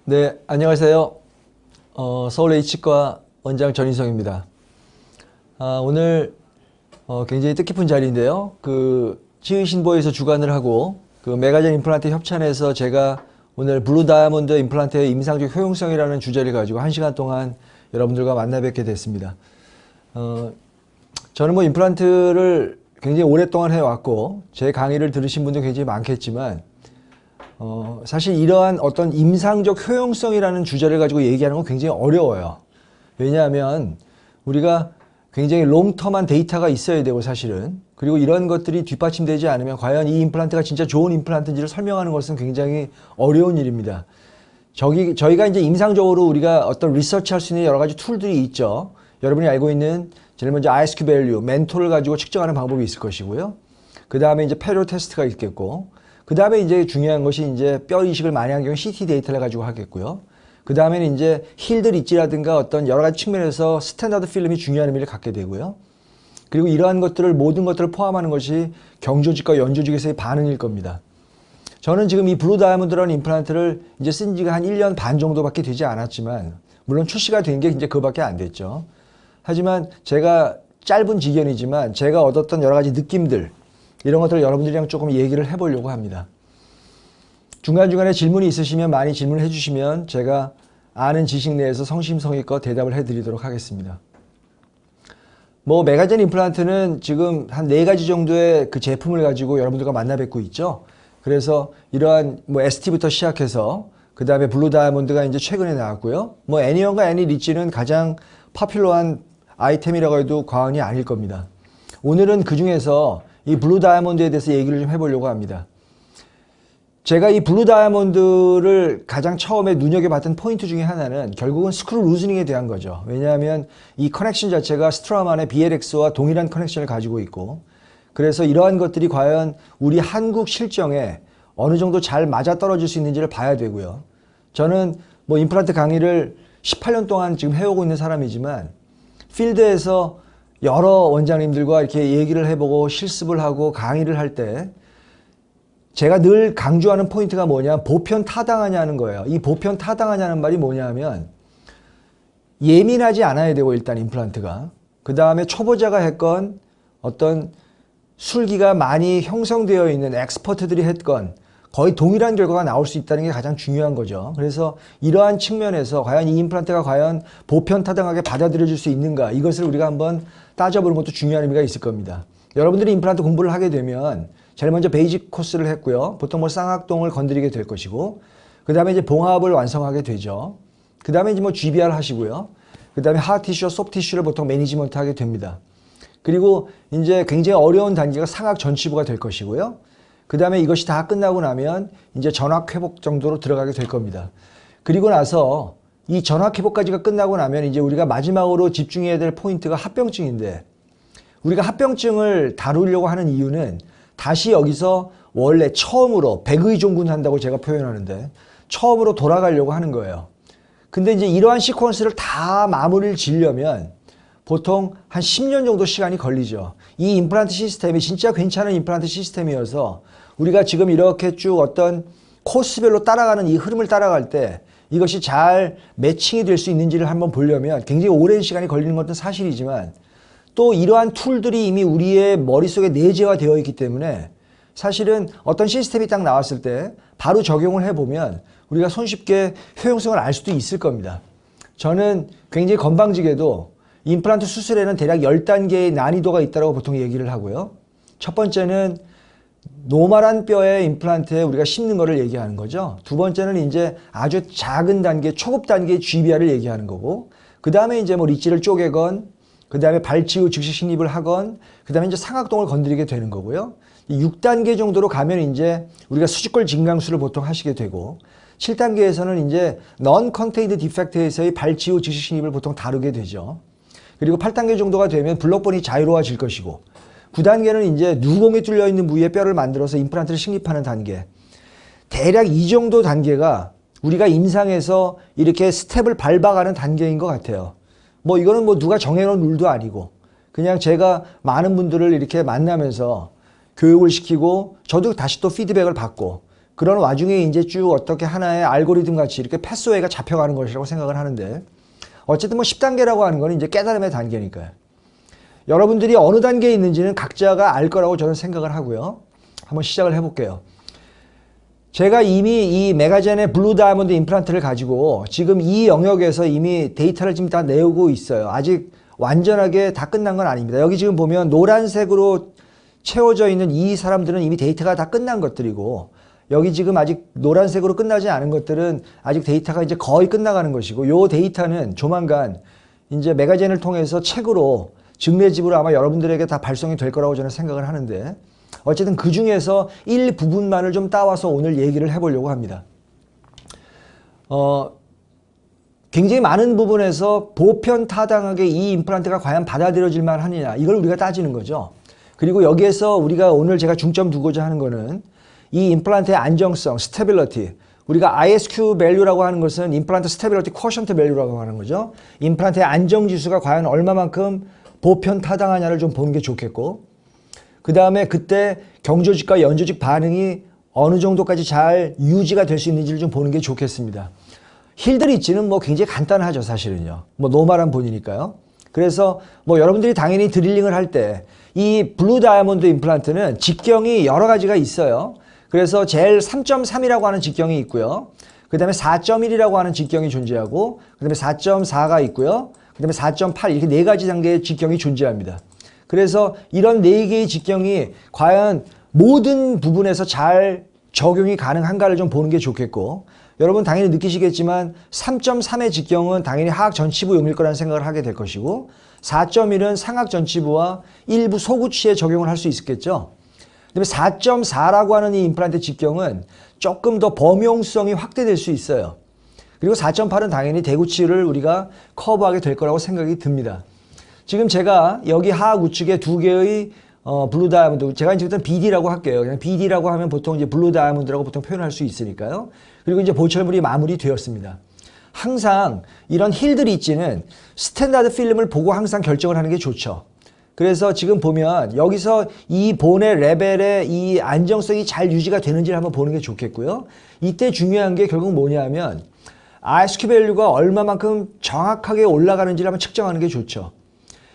네, 안녕하세요. 서울 H치과 원장 전인성입니다. 오늘 굉장히 뜻깊은 자리인데요. 치의신보에서 주관을 하고 메가젠 임플란트 협찬에서 제가 오늘 블루 다이아몬드 임플란트의 임상적 효용성이라는 주제를 가지고 1시간 동안 여러분들과 만나 뵙게 됐습니다. 저는 임플란트를 굉장히 오랫동안 해왔고 제 강의를 들으신 분도 굉장히 많겠지만 사실 이러한 어떤 임상적 효용성이라는 주제를 가지고 얘기하는 건 굉장히 어려워요. 왜냐하면 우리가 굉장히 롱텀한 데이터가 있어야 되고 사실은, 그리고 이런 것들이 뒷받침되지 않으면 과연 이 임플란트가 진짜 좋은 임플란트인지를 설명하는 것은 굉장히 어려운 일입니다. 저희가 이제 임상적으로 우리가 어떤 리서치 할 수 있는 여러 가지 툴들이 있죠. 여러분이 알고 있는 제일 먼저 ISQ 밸류, 멘토를 가지고 측정하는 방법이 있을 것이고요. 그 다음에 이제 페리오 테스트가 있겠고, 그 다음에 이제 중요한 것이 이제 뼈 이식을 많이 한 경우 CT 데이터를 가지고 하겠고요. 그 다음에는 이제 힐드 리치라든가 어떤 여러 가지 측면에서 스탠다드 필름이 중요한 의미를 갖게 되고요. 그리고 이러한 것들을 모든 것들을 포함하는 것이 경조직과 연조직에서의 반응일 겁니다. 저는 지금 이 블루 다이아몬드라는 임플란트를 이제 쓴 지가 한 1년 반 정도밖에 되지 않았지만, 물론 출시가 된 게 이제 그거밖에 안 됐죠. 하지만 제가 짧은 지견이지만 제가 얻었던 여러 가지 느낌들, 이런 것들을 여러분들이랑 조금 얘기를 해보려고 합니다. 중간중간에 질문이 있으시면 많이 질문을 해주시면 제가 아는 지식 내에서 성심성의껏 대답을 해드리도록 하겠습니다. 메가젠 임플란트는 지금 한 4가지 정도의 그 제품을 가지고 여러분들과 만나 뵙고 있죠. 그래서 이러한 ST부터 시작해서 그 다음에 블루 다이아몬드가 이제 최근에 나왔고요. 애니언과 애니리치는 가장 파퓰러한 아이템이라고 해도 과언이 아닐 겁니다. 오늘은 그 중에서 이 블루 다이아몬드에 대해서 얘기를 좀 해보려고 합니다. 제가 이 블루 다이아몬드를 가장 처음에 눈여겨봤던 포인트 중에 하나는 결국은 스크루 루즈닝에 대한 거죠. 왜냐하면 이 커넥션 자체가 스트라만의 BLX와 동일한 커넥션을 가지고 있고, 그래서 이러한 것들이 과연 우리 한국 실정에 어느 정도 잘 맞아떨어질 수 있는지를 봐야 되고요. 저는 임플란트 강의를 18년 동안 지금 해오고 있는 사람이지만 필드에서 여러 원장님들과 이렇게 얘기를 해보고 실습을 하고 강의를 할 때 제가 늘 강조하는 포인트가 뭐냐, 보편 타당하냐는 거예요. 이 보편 타당하냐는 말이 뭐냐면 예민하지 않아야 되고, 일단 임플란트가. 그 다음에 초보자가 했건 어떤 술기가 많이 형성되어 있는 엑스퍼트들이 했건 거의 동일한 결과가 나올 수 있다는 게 가장 중요한 거죠. 그래서 이러한 측면에서 과연 이 임플란트가 과연 보편 타당하게 받아들여질 수 있는가, 이것을 우리가 한번 따져보는 것도 중요한 의미가 있을 겁니다. 여러분들이 임플란트 공부를 하게 되면 제일 먼저 베이직 코스를 했고요. 보통 쌍악동을 건드리게 될 것이고, 그 다음에 이제 봉합을 완성하게 되죠. 그 다음에 이제 GBR 하시고요. 그 다음에 하티슈와 소프티슈를 보통 매니지먼트 하게 됩니다. 그리고 이제 굉장히 어려운 단계가 상악 전치부가 될 것이고요. 그 다음에 이것이 다 끝나고 나면 이제 전악 회복 정도로 들어가게 될 겁니다. 그리고 나서 이 전악 회복까지가 끝나고 나면 이제 우리가 마지막으로 집중해야 될 포인트가 합병증인데, 우리가 합병증을 다루려고 하는 이유는 다시 여기서 원래 처음으로 백의종군 한다고 제가 표현하는데 처음으로 돌아가려고 하는 거예요. 근데 이제 이러한 시퀀스를 다 마무리를 지으려면 보통 한 10년 정도 시간이 걸리죠. 이 임플란트 시스템이 진짜 괜찮은 임플란트 시스템이어서 우리가 지금 이렇게 쭉 어떤 코스별로 따라가는 이 흐름을 따라갈 때 이것이 잘 매칭이 될 수 있는지를 한번 보려면 굉장히 오랜 시간이 걸리는 것은 사실이지만, 또 이러한 툴들이 이미 우리의 머릿속에 내재화되어 있기 때문에 사실은 어떤 시스템이 딱 나왔을 때 바로 적용을 해보면 우리가 손쉽게 효용성을 알 수도 있을 겁니다. 저는 굉장히 건방지게도 임플란트 수술에는 대략 10단계의 난이도가 있다고 보통 얘기를 하고요. 첫 번째는 노멀한 뼈의 임플란트에 우리가 심는 거를 얘기하는 거죠. 두 번째는 이제 아주 작은 단계, 초급 단계의 GBR을 얘기하는 거고, 그 다음에 이제 리치를 쪼개건, 그 다음에 발치 후 즉시 식립을 하건, 그 다음에 이제 상악동을 건드리게 되는 거고요. 6단계 정도로 가면 이제 우리가 수직골 진강수를 보통 하시게 되고, 7단계에서는 이제 non-contained defect에서의 발치 후 즉시 식립을 보통 다루게 되죠. 그리고 8단계 정도가 되면 블록본이 자유로워질 것이고, 9단계는 이제 누공이 뚫려 있는 부위에 뼈를 만들어서 임플란트를 식립하는 단계. 대략 이 정도 단계가 우리가 임상에서 이렇게 스텝을 밟아가는 단계인 것 같아요. 이거는 누가 정해놓은 룰도 아니고, 그냥 제가 많은 분들을 이렇게 만나면서 교육을 시키고 저도 다시 또 피드백을 받고, 그런 와중에 이제 쭉 어떻게 하나의 알고리즘 같이 이렇게 패스웨이가 잡혀가는 것이라고 생각을 하는데, 어쨌든 뭐 10단계라고 하는 건 이제 깨달음의 단계니까요. 여러분들이 어느 단계에 있는지는 각자가 알 거라고 저는 생각을 하고요. 한번 시작을 해볼게요. 제가 이미 이 메가젠의 블루 다이아몬드 임플란트를 가지고 지금 이 영역에서 이미 데이터를 지금 다 내오고 있어요. 아직 완전하게 다 끝난 건 아닙니다. 여기 지금 보면 노란색으로 채워져 있는 이 사람들은 이미 데이터가 다 끝난 것들이고, 여기 지금 아직 노란색으로 끝나지 않은 것들은 아직 데이터가 이제 거의 끝나가는 것이고, 요 데이터는 조만간 이제 메가젠을 통해서 책으로 증례집으로 아마 여러분들에게 다 발송이 될 거라고 저는 생각을 하는데, 어쨌든 그 중에서 일부분만을 좀 따와서 오늘 얘기를 해보려고 합니다. 굉장히 많은 부분에서 보편타당하게 이 임플란트가 과연 받아들여질 만하느냐, 이걸 우리가 따지는 거죠. 그리고 여기에서 우리가 오늘 제가 중점 두고자 하는 거는 이 임플란트의 안정성, 스테빌리티. 우리가 ISQ value라고 하는 것은 임플란트 스테빌리티 쿼션트 value라고 하는 거죠. 임플란트의 안정지수가 과연 얼마만큼 보편타당하냐를 좀 보는 게 좋겠고, 그 다음에 그때 경조직과 연조직 반응이 어느 정도까지 잘 유지가 될 수 있는지를 좀 보는 게 좋겠습니다. 힐드리치는 뭐 굉장히 간단하죠, 사실은요. 뭐 노멀한 본이니까요. 그래서 뭐 여러분들이 당연히 드릴링을 할 때 이 블루 다이아몬드 임플란트는 직경이 여러 가지가 있어요. 그래서 제일 3.3이라고 하는 직경이 있고요. 그 다음에 4.1이라고 하는 직경이 존재하고, 그 다음에 4.4가 있고요. 그 다음에 4.8, 이렇게 네 가지 단계의 직경이 존재합니다. 그래서 이런 네 개의 직경이 과연 모든 부분에서 잘 적용이 가능한가를 좀 보는 게 좋겠고, 여러분 당연히 느끼시겠지만 3.3의 직경은 당연히 하악 전치부용일 거라는 생각을 하게 될 것이고, 4.1은 상악 전치부와 일부 소구치에 적용을 할 수 있겠죠. 그다음에 4.4라고 하는 이 임플란트 직경은 조금 더 범용성이 확대될 수 있어요. 그리고 4.8은 당연히 대구치를 우리가 커버하게 될 거라고 생각이 듭니다. 지금 제가 여기 하악 우측에 두 개의 블루 다이아몬드, 제가 이제부터 BD라고 할게요. 그냥 BD라고 하면 보통 이제 블루 다이아몬드라고 보통 표현할 수 있으니까요. 그리고 이제 보철물이 마무리되었습니다. 항상 이런 힐드리치는 스탠다드 필름을 보고 항상 결정을 하는 게 좋죠. 그래서 지금 보면 여기서 이 본의 레벨의 이 안정성이 잘 유지가 되는지를 한번 보는 게 좋겠고요. 이때 중요한 게 결국 뭐냐면 ISQ 밸류가 얼마만큼 정확하게 올라가는지를 한번 측정하는 게 좋죠.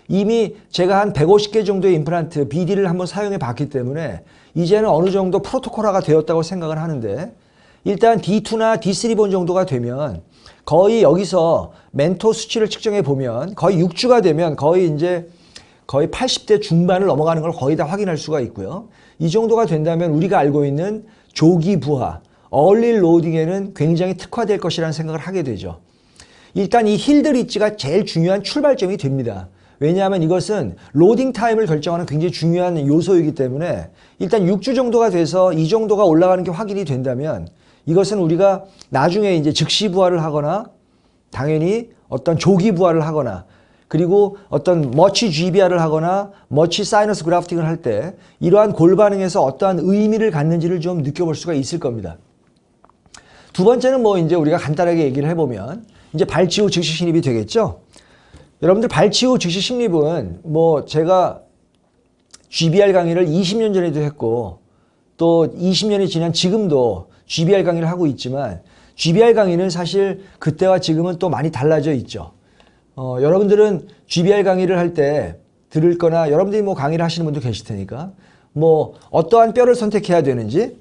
이미 제가 한 150개 정도의 임플란트 BD를 한번 사용해 봤기 때문에 이제는 어느 정도 프로토콜화가 되었다고 생각을 하는데, 일단 D2나 D3본 정도가 되면 거의 여기서 멘토 수치를 측정해 보면 거의 6주가 되면 거의 80대 중반을 넘어가는 걸 거의 다 확인할 수가 있고요. 이 정도가 된다면 우리가 알고 있는 조기 부하, 얼리 로딩에는 굉장히 특화될 것이라는 생각을 하게 되죠. 일단 이 힐드리치가 제일 중요한 출발점이 됩니다. 왜냐하면 이것은 로딩 타임을 결정하는 굉장히 중요한 요소이기 때문에 일단 6주 정도가 돼서 이 정도가 올라가는 게 확인이 된다면 이것은 우리가 나중에 이제 즉시 부하를 하거나 당연히 어떤 조기 부하를 하거나 그리고 어떤 머치 GBR을 하거나 머치 사이너스 그래프팅을 할 때 이러한 골반응에서 어떠한 의미를 갖는지를 좀 느껴볼 수가 있을 겁니다. 두 번째는 뭐 이제 우리가 간단하게 얘기를 해보면 이제 발치 후 즉시 심립이 되겠죠. 여러분들 발치 후 즉시 심립은 뭐 제가 GBR 강의를 20년 전에도 했고 또 20년이 지난 지금도 GBR 강의를 하고 있지만 GBR 강의는 사실 그때와 지금은 또 많이 달라져 있죠. 여러분들은 GBR 강의를 할 때 들을 거나 여러분들이 뭐 강의를 하시는 분도 계실 테니까 뭐 어떠한 뼈를 선택해야 되는지,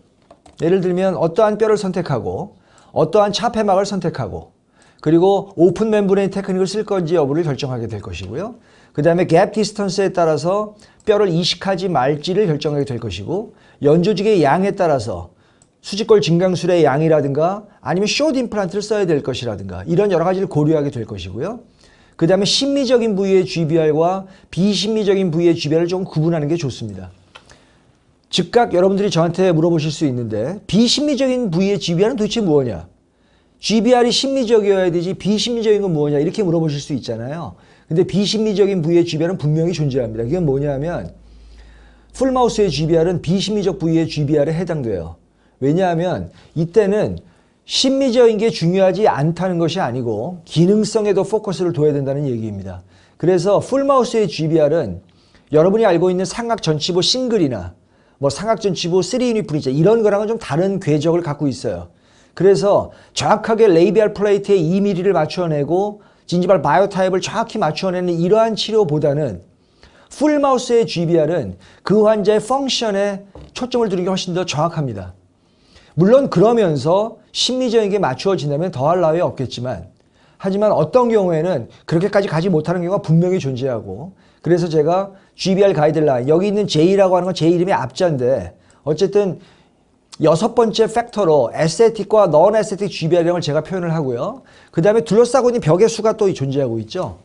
예를 들면 어떠한 뼈를 선택하고 어떠한 차폐막을 선택하고 그리고 오픈 멤브레인 테크닉을 쓸 건지 여부를 결정하게 될 것이고요. 그 다음에 갭 디스턴스에 따라서 뼈를 이식하지 말지를 결정하게 될 것이고, 연조직의 양에 따라서 수직골 진강술의 양이라든가 아니면 숏 임플란트를 써야 될 것이라든가 이런 여러 가지를 고려하게 될 것이고요. 그 다음에 심미적인 부위의 GBR과 비심미적인 부위의 GBR을 좀 구분하는 게 좋습니다. 즉각 여러분들이 저한테 물어보실 수 있는데 비심미적인 부위의 GBR은 도대체 뭐냐? GBR이 심미적이어야 되지 비심미적인 건 뭐냐? 이렇게 물어보실 수 있잖아요. 근데 비심미적인 부위의 GBR은 분명히 존재합니다. 그게 뭐냐면 풀마우스의 GBR은 비심미적 부위의 GBR에 해당돼요. 왜냐하면 이때는 심미적인 게 중요하지 않다는 것이 아니고 기능성에도 포커스를 둬야 된다는 얘기입니다. 그래서 풀마우스의 GBR은 여러분이 알고 있는 상악 전치부 싱글이나 뭐 삼각전치부 3유닛 브릿지 이런 거랑은 좀 다른 궤적을 갖고 있어요. 그래서 정확하게 레이비알 플레이트에 2mm를 맞춰내고 진지발 바이오 타입을 정확히 맞춰내는 이러한 치료보다는 풀마우스의 GBR은 그 환자의 펑션에 초점을 두는 게 훨씬 더 정확합니다. 물론 그러면서 심리적인 게 맞추어진다면 더할 나위 없겠지만 하지만 어떤 경우에는 그렇게까지 가지 못하는 경우가 분명히 존재하고 그래서 제가 GBR 가이드라인 여기 있는 J라고 하는 건 제 이름의 앞자인데 어쨌든 6번째 팩터로 에스테틱과 넌 에스테틱 GBR이라는 걸 제가 표현을 하고요. 그 다음에 둘러싸고 있는 벽의 수가 또 존재하고 있죠.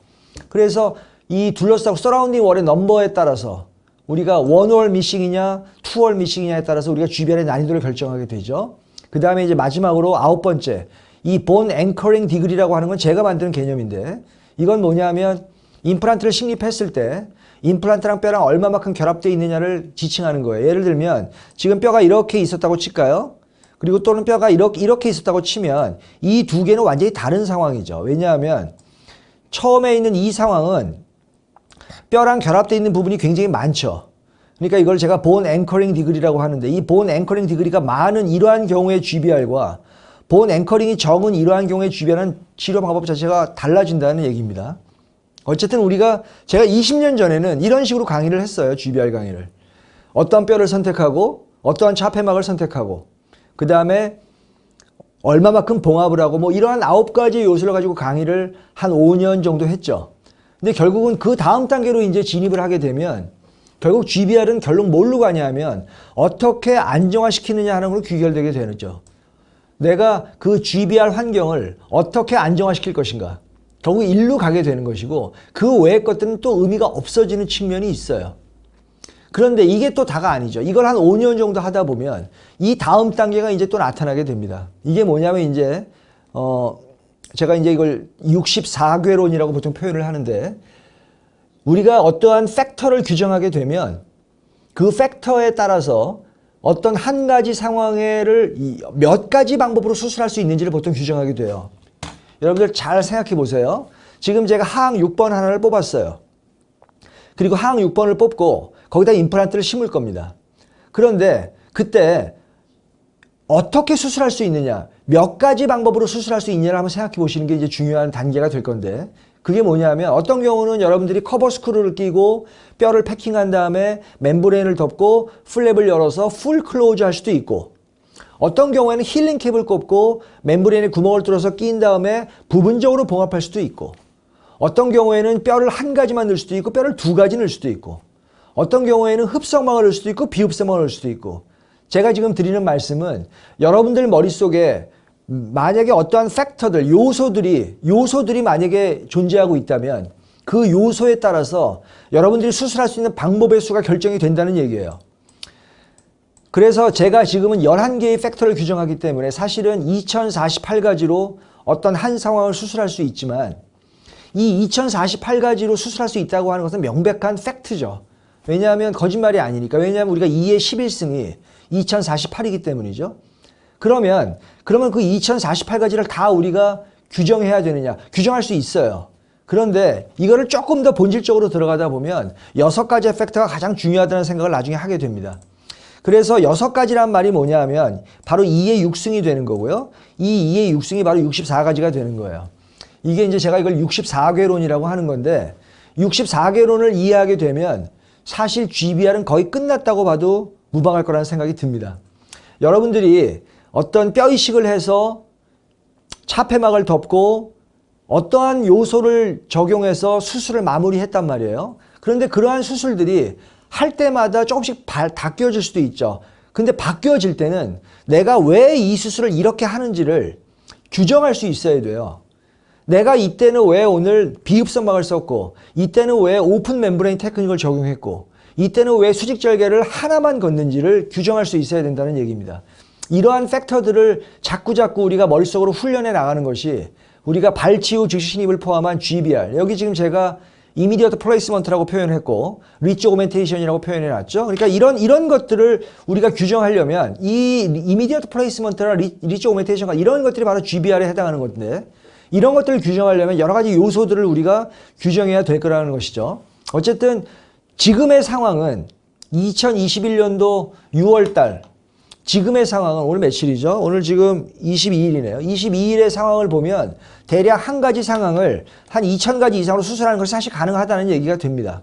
그래서 이 둘러싸고 서라운딩 월의 넘버에 따라서 우리가 1월 미싱이냐 2월 미싱이냐에 따라서 우리가 GBR의 난이도를 결정하게 되죠. 그 다음에 이제 마지막으로 9번째 이 본 앵커링 디그리라고 하는 건 제가 만드는 개념인데 이건 뭐냐면 임플란트를 식립했을 때 임플란트랑 뼈랑 얼마만큼 결합되어 있느냐를 지칭하는 거예요. 예를 들면 지금 뼈가 이렇게 있었다고 칠까요? 그리고 또는 뼈가 이렇게 있었다고 치면 이 두 개는 완전히 다른 상황이죠. 왜냐하면 처음에 있는 이 상황은 뼈랑 결합되어 있는 부분이 굉장히 많죠. 그러니까 이걸 제가 본 앵커링 디그리라고 하는데 이 본 앵커링 디그리가 많은 이러한 경우의 GBR과 본 앵커링이 적은 이러한 경우의 GBR은 치료 방법 자체가 달라진다는 얘기입니다. 어쨌든 제가 20년 전에는 이런 식으로 강의를 했어요. GBR 강의를. 어떠한 뼈를 선택하고 어떠한 차폐막을 선택하고 그 다음에 얼마만큼 봉합을 하고 뭐 이러한 9가지 요소를 가지고 강의를 한 5년 정도 했죠. 근데 결국은 그 다음 단계로 이제 진입을 하게 되면 결국 GBR은 결국 뭘로 가냐면 어떻게 안정화시키느냐 하는 걸로 귀결되게 되죠. 내가 그 GBR 환경을 어떻게 안정화시킬 것인가. 결국 일로 가게 되는 것이고 그 외의 것들은 또 의미가 없어지는 측면이 있어요. 그런데 이게 또 다가 아니죠. 이걸 한 5년 정도 하다 보면 이 다음 단계가 이제 또 나타나게 됩니다. 이게 뭐냐면 이제 제가 이제 이걸 64궤론이라고 보통 표현을 하는데 우리가 어떠한 팩터를 규정하게 되면 그 팩터에 따라서 어떤 한 가지 상황을 몇 가지 방법으로 수술할 수 있는지를 보통 규정하게 돼요. 여러분들 잘 생각해 보세요. 지금 제가 하항 6번 하나를 뽑았어요. 그리고 하항 6번을 뽑고 거기다 임플란트를 심을 겁니다. 그런데 그때 어떻게 수술할 수 있느냐, 몇 가지 방법으로 수술할 수 있느냐를 한번 생각해 보시는 게 이제 중요한 단계가 될 건데 그게 뭐냐면 어떤 경우는 여러분들이 커버 스크루를 끼고 뼈를 패킹한 다음에 멤브레인을 덮고 플랩을 열어서 풀 클로즈 할 수도 있고 어떤 경우에는 힐링 캡을 꼽고 멤브레인에 구멍을 뚫어서 끼인 다음에 부분적으로 봉합할 수도 있고 어떤 경우에는 뼈를 한 가지만 넣을 수도 있고 뼈를 두 가지 넣을 수도 있고 어떤 경우에는 흡성막을 넣을 수도 있고 비흡성막을 넣을 수도 있고 제가 지금 드리는 말씀은 여러분들 머릿속에 만약에 어떠한 팩터들, 요소들이 만약에 존재하고 있다면 그 요소에 따라서 여러분들이 수술할 수 있는 방법의 수가 결정이 된다는 얘기예요. 그래서 제가 지금은 11개의 팩터를 규정하기 때문에 사실은 2048가지로 어떤 한 상황을 수술할 수 있지만 이 2048가지로 수술할 수 있다고 하는 것은 명백한 팩트죠. 왜냐하면 거짓말이 아니니까. 왜냐하면 우리가 2의 11승이 2048이기 때문이죠. 그러면 그 2048가지를 다 우리가 규정해야 되느냐? 규정할 수 있어요. 그런데 이거를 조금 더 본질적으로 들어가다 보면 6가지의 팩터가 가장 중요하다는 생각을 나중에 하게 됩니다. 그래서 6가지란 말이 뭐냐 하면 바로 2의 6승이 되는 거고요. 이 2의 6승이 바로 64가지가 되는 거예요. 이게 이제 제가 이걸 64궤론이라고 하는 건데 64궤론을 이해하게 되면 사실 GBR은 거의 끝났다고 봐도 무방할 거라는 생각이 듭니다. 여러분들이 어떤 뼈 이식을 해서 차폐막을 덮고 어떠한 요소를 적용해서 수술을 마무리했단 말이에요. 그런데 그러한 수술들이 할 때마다 조금씩 바뀌어질 수도 있죠. 근데 바뀌어질 때는 내가 왜 이 수술을 이렇게 하는지를 규정할 수 있어야 돼요. 내가 이때는 왜 오늘 비흡성막을 썼고 이때는 왜 오픈 멤브레인 테크닉을 적용했고 이때는 왜 수직절개를 하나만 걷는지를 규정할 수 있어야 된다는 얘기입니다. 이러한 팩터들을 자꾸자꾸 우리가 머릿속으로 훈련해 나가는 것이 우리가 발치후 즉시 신입을 포함한 GBR, 여기 지금 제가 이미디어트 플레이스먼트라고 표현했고 리치 오멘테이션이라고 표현해놨죠. 그러니까 이런 것들을 우리가 규정하려면 이 이미디어트 플레이스먼트나 리치 오멘테이션과 이런 것들이 바로 GBR에 해당하는 건데 이런 것들을 규정하려면 여러 가지 요소들을 우리가 규정해야 될 거라는 것이죠. 어쨌든 지금의 상황은 2021년도 6월달 지금의 상황은 오늘 며칠이죠? 오늘 지금 22일이네요. 22일의 상황을 보면 대략 한 가지 상황을 한 2,000가지 이상으로 수술하는 것이 사실 가능하다는 얘기가 됩니다.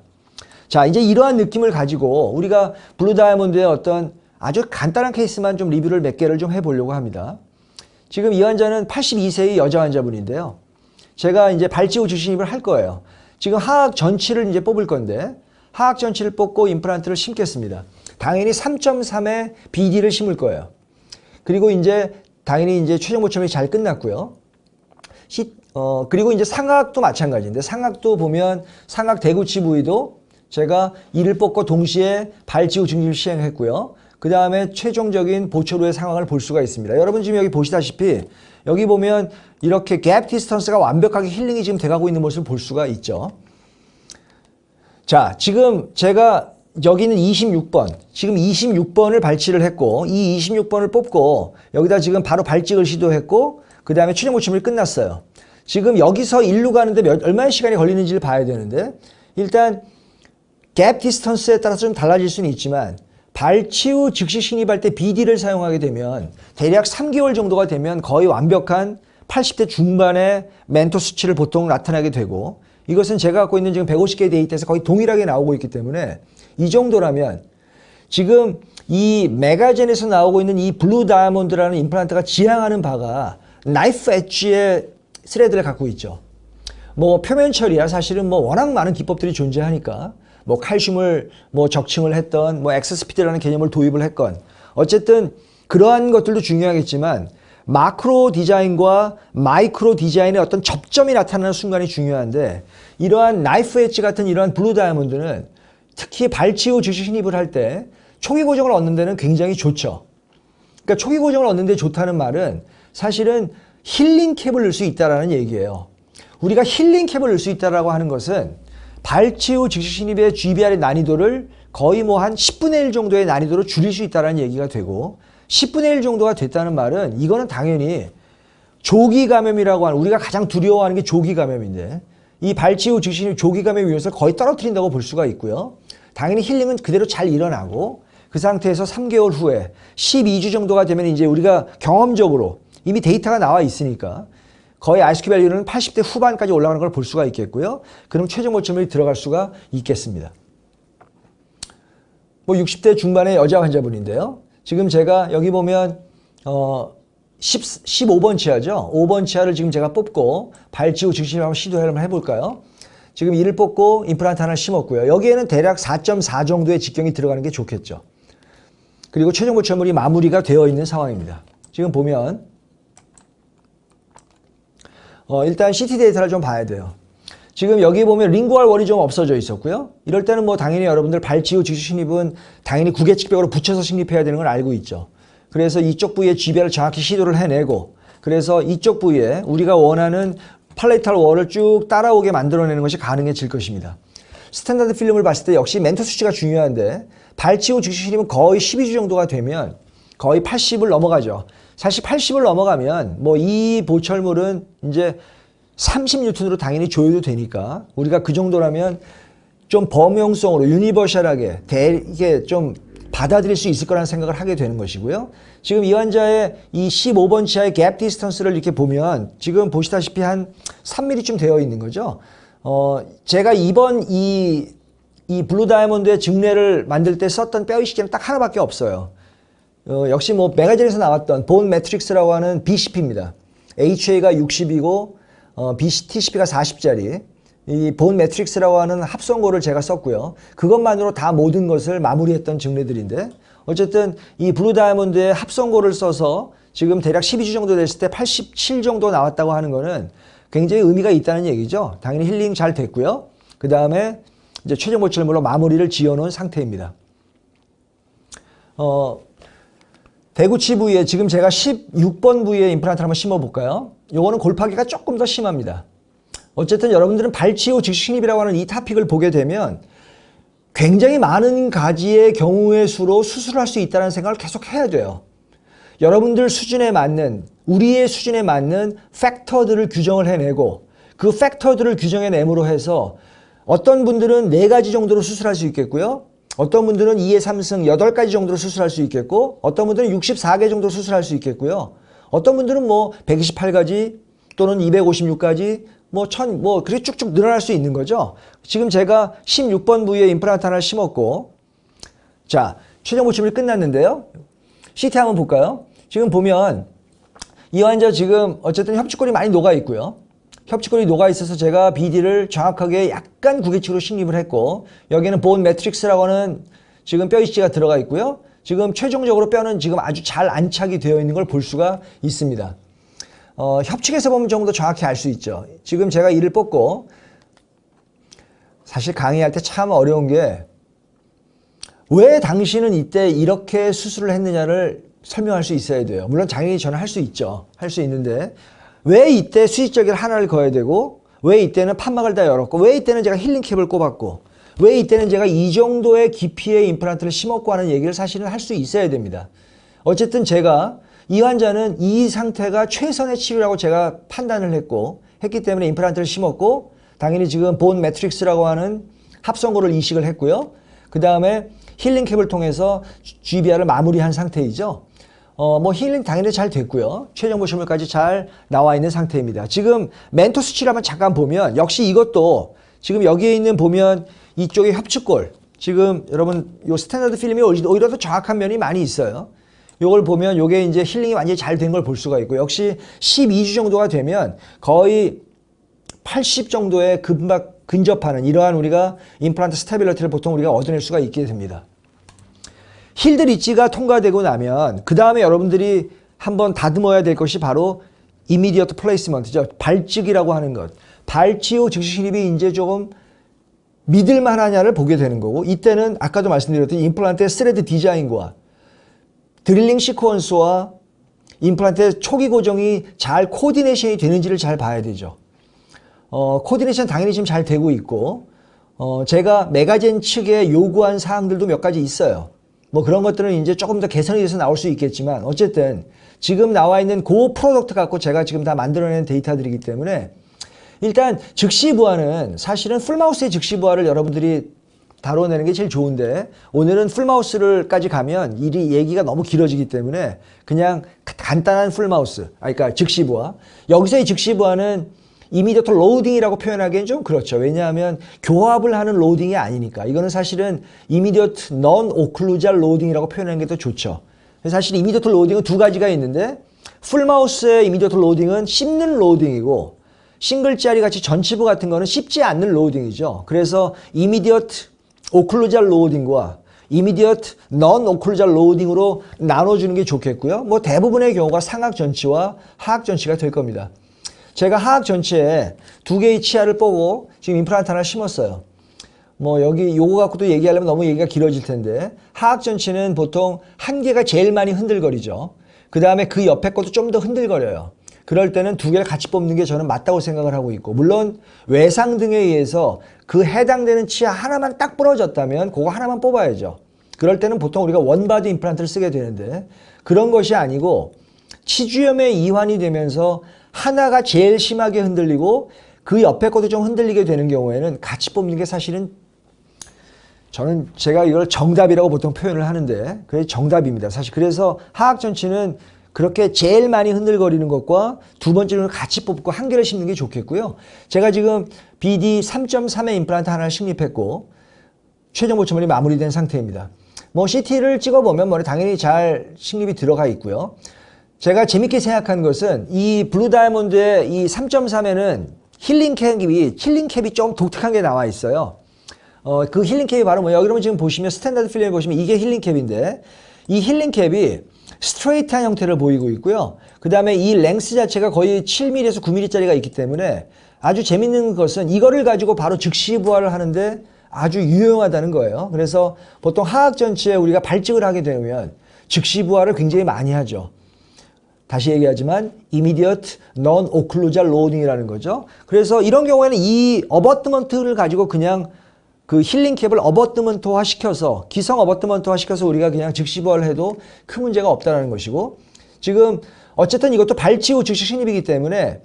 자, 이제 이러한 느낌을 가지고 우리가 블루 다이아몬드의 어떤 아주 간단한 케이스만 좀 리뷰를 몇 개를 좀 해보려고 합니다. 지금 이 환자는 82세의 여자 환자분인데요. 제가 이제 발치후 주신입을 할 거예요. 지금 하악 전치를 이제 뽑을 건데 하악 전치를 뽑고 임플란트를 심겠습니다. 당연히 3.3의 BD를 심을 거예요. 그리고 이제 당연히 이제 최종 보첨이 잘 끝났고요. 그리고 이제 상악도 마찬가지인데 상악도 보면 상악 대구치 부위도 제가 이를 뽑고 동시에 발치후 중립을 시행했고요. 그 다음에 최종적인 보철 후의 상황을 볼 수가 있습니다. 여러분 지금 여기 보시다시피 여기 보면 이렇게 갭 디스턴스가 완벽하게 힐링이 지금 돼가고 있는 모습을 볼 수가 있죠. 자, 지금 제가 여기는 26번, 지금 26번을 발치를 했고 이 26번을 뽑고 여기다 지금 바로 발찍을 시도했고 그 다음에 최종 보침이 끝났어요. 지금 여기서 일로 가는데 얼마나 시간이 걸리는지를 봐야 되는데 일단 갭 디스턴스에 따라서 좀 달라질 수는 있지만 발치 후 즉시 신입할 때 BD를 사용하게 되면 대략 3개월 정도가 되면 거의 완벽한 80대 중반의 멘토 수치를 보통 나타나게 되고 이것은 제가 갖고 있는 지금 150개의 데이터에서 거의 동일하게 나오고 있기 때문에 이 정도라면 지금 이 메가젠에서 나오고 있는 이 블루 다이아몬드라는 임플란트가 지향하는 바가 나이프 엣지의 스레드를 갖고 있죠. 뭐 표면 처리야 사실은 뭐 워낙 많은 기법들이 존재하니까 뭐 칼슘을 뭐 적층을 했던 뭐 엑스스피드라는 개념을 도입을 했건 어쨌든 그러한 것들도 중요하겠지만 마크로 디자인과 마이크로 디자인의 어떤 접점이 나타나는 순간이 중요한데 이러한 나이프 엣지 같은 이러한 블루 다이아몬드는 특히 발치 후 즉시 신입을 할 때 초기 고정을 얻는 데는 굉장히 좋죠. 그러니까 초기 고정을 얻는 데 좋다는 말은 사실은 힐링 캡을 넣을 수 있다는 얘기예요. 우리가 힐링 캡을 넣을 수 있다고 하는 것은 발치 후 즉시 신입의 GBR의 난이도를 거의 뭐 한 10분의 1 정도의 난이도로 줄일 수 있다는 얘기가 되고 10분의 1 정도가 됐다는 말은 이거는 당연히 조기 감염이라고 하는 우리가 가장 두려워하는 게 조기 감염인데 이 발치 후 즉시 신입 조기 감염 위험성을 거의 떨어뜨린다고 볼 수가 있고요. 당연히 힐링은 그대로 잘 일어나고 그 상태에서 3개월 후에 12주 정도가 되면 이제 우리가 경험적으로 이미 데이터가 나와 있으니까 거의 RSQ 밸류는 80대 후반까지 올라가는 걸 볼 수가 있겠고요. 그럼 최종 보첨이 들어갈 수가 있겠습니다. 뭐 60대 중반의 여자 환자분인데요. 지금 제가 여기 보면 15번 치아죠. 5번 치아를 지금 제가 뽑고 발치 후 즉시 한번 시도를 해볼까요? 지금 이를 뽑고 임플란트 하나를 심었고요. 여기에는 대략 4.4 정도의 직경이 들어가는 게 좋겠죠. 그리고 최종 보철물이 마무리가 되어 있는 상황입니다. 지금 보면 일단 CT 데이터를 좀 봐야 돼요. 지금 여기 보면 링구알 월이 좀 없어져 있었고요. 이럴 때는 뭐 당연히 여러분들 발치 후 즉시 신입은 당연히 구개측벽으로 붙여서 신입해야 되는 걸 알고 있죠. 그래서 이쪽 부위에 GBR을 정확히 시도를 해내고 그래서 이쪽 부위에 우리가 원하는 팔레이탈 월을 쭉 따라오게 만들어내는 것이 가능해질 것입니다. 스탠다드 필름을 봤을 때 역시 멘토 수치가 중요한데 발치 후 즉시 신입은 거의 12주 정도가 되면 거의 80을 넘어가죠. 사실 80을 넘어가면 뭐 이 보철물은 이제 30뉴턴으로 당연히 조여도 되니까 우리가 그 정도라면 좀 범용성으로 유니버셜하게 이게 좀 받아들일 수 있을 거라는 생각을 하게 되는 것이고요. 지금 이 환자의 이 15번 치아의 갭 디스턴스를 이렇게 보면 지금 보시다시피 한 3mm쯤 되어 있는 거죠. 제가 이번 이 블루 다이아몬드의 증례를 만들 때 썼던 뼈 이식제는 딱 하나밖에 없어요. 역시 뭐 메가젠에서 나왔던 본 매트릭스라고 하는 BCP입니다. HA가 60이고 TCP가 40짜리 이 본 매트릭스라고 하는 합성고를 제가 썼고요. 그것만으로 다 모든 것을 마무리했던 증례들인데 어쨌든 이 블루 다이아몬드의 합성고를 써서 지금 대략 12주 정도 됐을 때 87 정도 나왔다고 하는 거는 굉장히 의미가 있다는 얘기죠. 당연히 힐링 잘 됐고요. 그 다음에 이제 최종 보철물로 마무리를 지어놓은 상태입니다. 대구치 부위에 지금 제가 16번 부위에 임플란트를 한번 심어볼까요? 요거는 골파기가 조금 더 심합니다. 어쨌든 여러분들은 발치 후 즉시 신입이라고 하는 이 토픽을 보게 되면 굉장히 많은 가지의 경우의 수로 수술을 할 수 있다는 생각을 계속 해야 돼요. 여러분들 수준에 맞는 우리의 수준에 맞는 팩터들을 규정을 해내고 그 팩터들을 규정해냄으로 해서 어떤 분들은 4가지 정도로 수술할 수 있겠고요. 어떤 분들은 2의 3승 8가지 정도로 수술할 수 있겠고 어떤 분들은 64개 정도 수술할 수 있겠고요. 어떤 분들은 뭐 128가지 또는 256가지 뭐 1000, 뭐 그렇게 쭉쭉 늘어날 수 있는 거죠. 지금 제가 16번 부위에 임플란트 하나를 심었고 자, 최종 보충이 끝났는데요. CT 한번 볼까요? 지금 보면 이 환자 지금 어쨌든 협축골이 많이 녹아 있고요. 협축골이 녹아 있어서 제가 BD를 정확하게 약간 구개측으로 식립을 했고 여기는 본 매트릭스라고 하는 지금 뼈 이치가 들어가 있고요. 지금 최종적으로 뼈는 지금 아주 잘 안착이 되어 있는 걸 볼 수가 있습니다. 협축에서 보면 조금 더 정확히 알 수 있죠. 지금 제가 이를 뽑고 사실 강의할 때 참 어려운 게 왜 당신은 이때 이렇게 수술을 했느냐를 설명할 수 있어야 돼요. 물론 당연히 저는 할 수 있죠. 할 수 있는데 왜 이때 수직절개를 하나를 그어야 되고 왜 이때는 판막을 다 열었고 왜 이때는 제가 힐링캡을 꼽았고 왜 이때는 제가 이 정도의 깊이의 임플란트를 심었고 하는 얘기를 사실은 할 수 있어야 됩니다. 어쨌든 제가 이 환자는 이 상태가 최선의 치료라고 제가 판단을 했기 때문에 임플란트를 심었고 당연히 지금 본 매트릭스라고 하는 합성고를 이식을 했고요. 그 다음에 힐링캡을 통해서 GBR을 마무리한 상태이죠. 뭐 힐링 당연히 잘 됐고요. 최종 보시물까지 잘 나와 있는 상태입니다. 지금 멘토 수치를 한번 잠깐 보면 역시 이것도 지금 여기에 있는 보면 이쪽에 협축골 지금 여러분 요 스탠다드 필름이 오히려 더 정확한 면이 많이 있어요. 요걸 보면 요게 이제 힐링이 완전히 잘 된 걸 볼 수가 있고 역시 12주 정도가 되면 거의 80 정도에 근접하는 이러한 우리가 임플란트 스테빌리티를 보통 우리가 얻어낼 수가 있게 됩니다. 힐드 리치가 통과되고 나면 그 다음에 여러분들이 한번 다듬어야 될 것이 바로 이미디어트 플레이스먼트죠. 발찍이라고 하는 것. 발치 후 즉시 실입이 이제 조금 믿을만하냐를 보게 되는 거고 이때는 아까도 말씀드렸듯이 임플란트의 스레드 디자인과 드릴링 시퀀스와 임플란트의 초기 고정이 잘 코디네이션이 되는지를 잘 봐야 되죠. 코디네이션 당연히 지금 잘 되고 있고 제가 메가젠 측에 요구한 사항들도 몇 가지 있어요. 뭐 그런 것들은 이제 조금 더 개선이 돼서 나올 수 있겠지만 어쨌든 지금 나와 있는 그 프로덕트 갖고 제가 지금 다 만들어낸 데이터들이기 때문에 일단 즉시 부하는 사실은 풀마우스의 즉시 부하를 여러분들이 다뤄내는 게 제일 좋은데 오늘은 풀마우스를까지 가면 얘기가 너무 길어지기 때문에 그냥 간단한 풀마우스, 그러니까 즉시 부하. 여기서의 즉시 부하는 이미디어트 로딩이라고 표현하기엔 좀 그렇죠. 왜냐하면 교합을 하는 로딩이 아니니까. 이거는 사실은 이미디어트 non occlusal 로딩이라고 표현하는 게 더 좋죠. 사실 이미디어트 로딩은 두 가지가 있는데 풀마우스의 이미디어트 로딩은 씹는 로딩이고 싱글짜리 같이 전치부 같은 거는 씹지 않는 로딩이죠. 그래서 이미디어트 오클루잘 로딩과 이미디어트 non 오클루잘 로딩으로 나눠주는 게 좋겠고요. 뭐 대부분의 경우가 상악 전치와 하악 전치가 될 겁니다. 제가 하악 전치에 두 개의 치아를 빼고 지금 임플란트 하나 심었어요. 뭐 여기 요거 갖고도 얘기하려면 너무 얘기가 길어질 텐데 하악 전치는 보통 한 개가 제일 많이 흔들거리죠. 그 다음에 그 옆에 것도 좀 더 흔들거려요. 그럴 때는 두 개를 같이 뽑는 게 저는 맞다고 생각을 하고 있고 물론 외상 등에 의해서 그 해당되는 치아 하나만 딱 부러졌다면 그거 하나만 뽑아야죠. 그럴 때는 보통 우리가 원바디 임플란트를 쓰게 되는데 그런 것이 아니고 치주염에 이완이 되면서 하나가 제일 심하게 흔들리고 그 옆에 것도 좀 흔들리게 되는 경우에는 같이 뽑는 게 사실은 저는 제가 이걸 정답이라고 보통 표현을 하는데 그게 정답입니다. 사실 그래서 하악 전치는 그렇게 제일 많이 흔들거리는 것과 두 번째로는 같이 뽑고 한 개를 심는 게 좋겠고요. 제가 지금 BD 3.3의 임플란트 하나를 식립했고 최종 보충물이 마무리된 상태입니다. 뭐 CT를 찍어보면 뭐 당연히 잘 식립이 들어가 있고요. 제가 재밌게 생각한 것은 이 블루 다이아몬드의 이 3.3에는 힐링캡이 좀 독특한 게 나와 있어요. 그 힐링캡이 바로 뭐예요? 여러분 지금 보시면 스탠다드 필름을 보시면 이게 힐링캡인데 이 힐링캡이 스트레이트한 형태를 보이고 있고요. 그 다음에 이 랭스 자체가 거의 7mm에서 9mm짜리가 있기 때문에 아주 재밌는 것은 이거를 가지고 바로 즉시 부하를 하는데 아주 유용하다는 거예요. 그래서 보통 하악 전치에 우리가 발찍을 하게 되면 즉시 부하를 굉장히 많이 하죠. 다시 얘기하지만 immediate non-occlusal loading이라는 거죠. 그래서 이런 경우에는 이 어버트먼트를 가지고 그냥 그 힐링캡을 어버트먼트화 시켜서 기성 어버트먼트화 시켜서 우리가 그냥 즉시 부하를 해도 큰 문제가 없다는 것이고 지금 어쨌든 이것도 발치 후 즉시 식립이기 때문에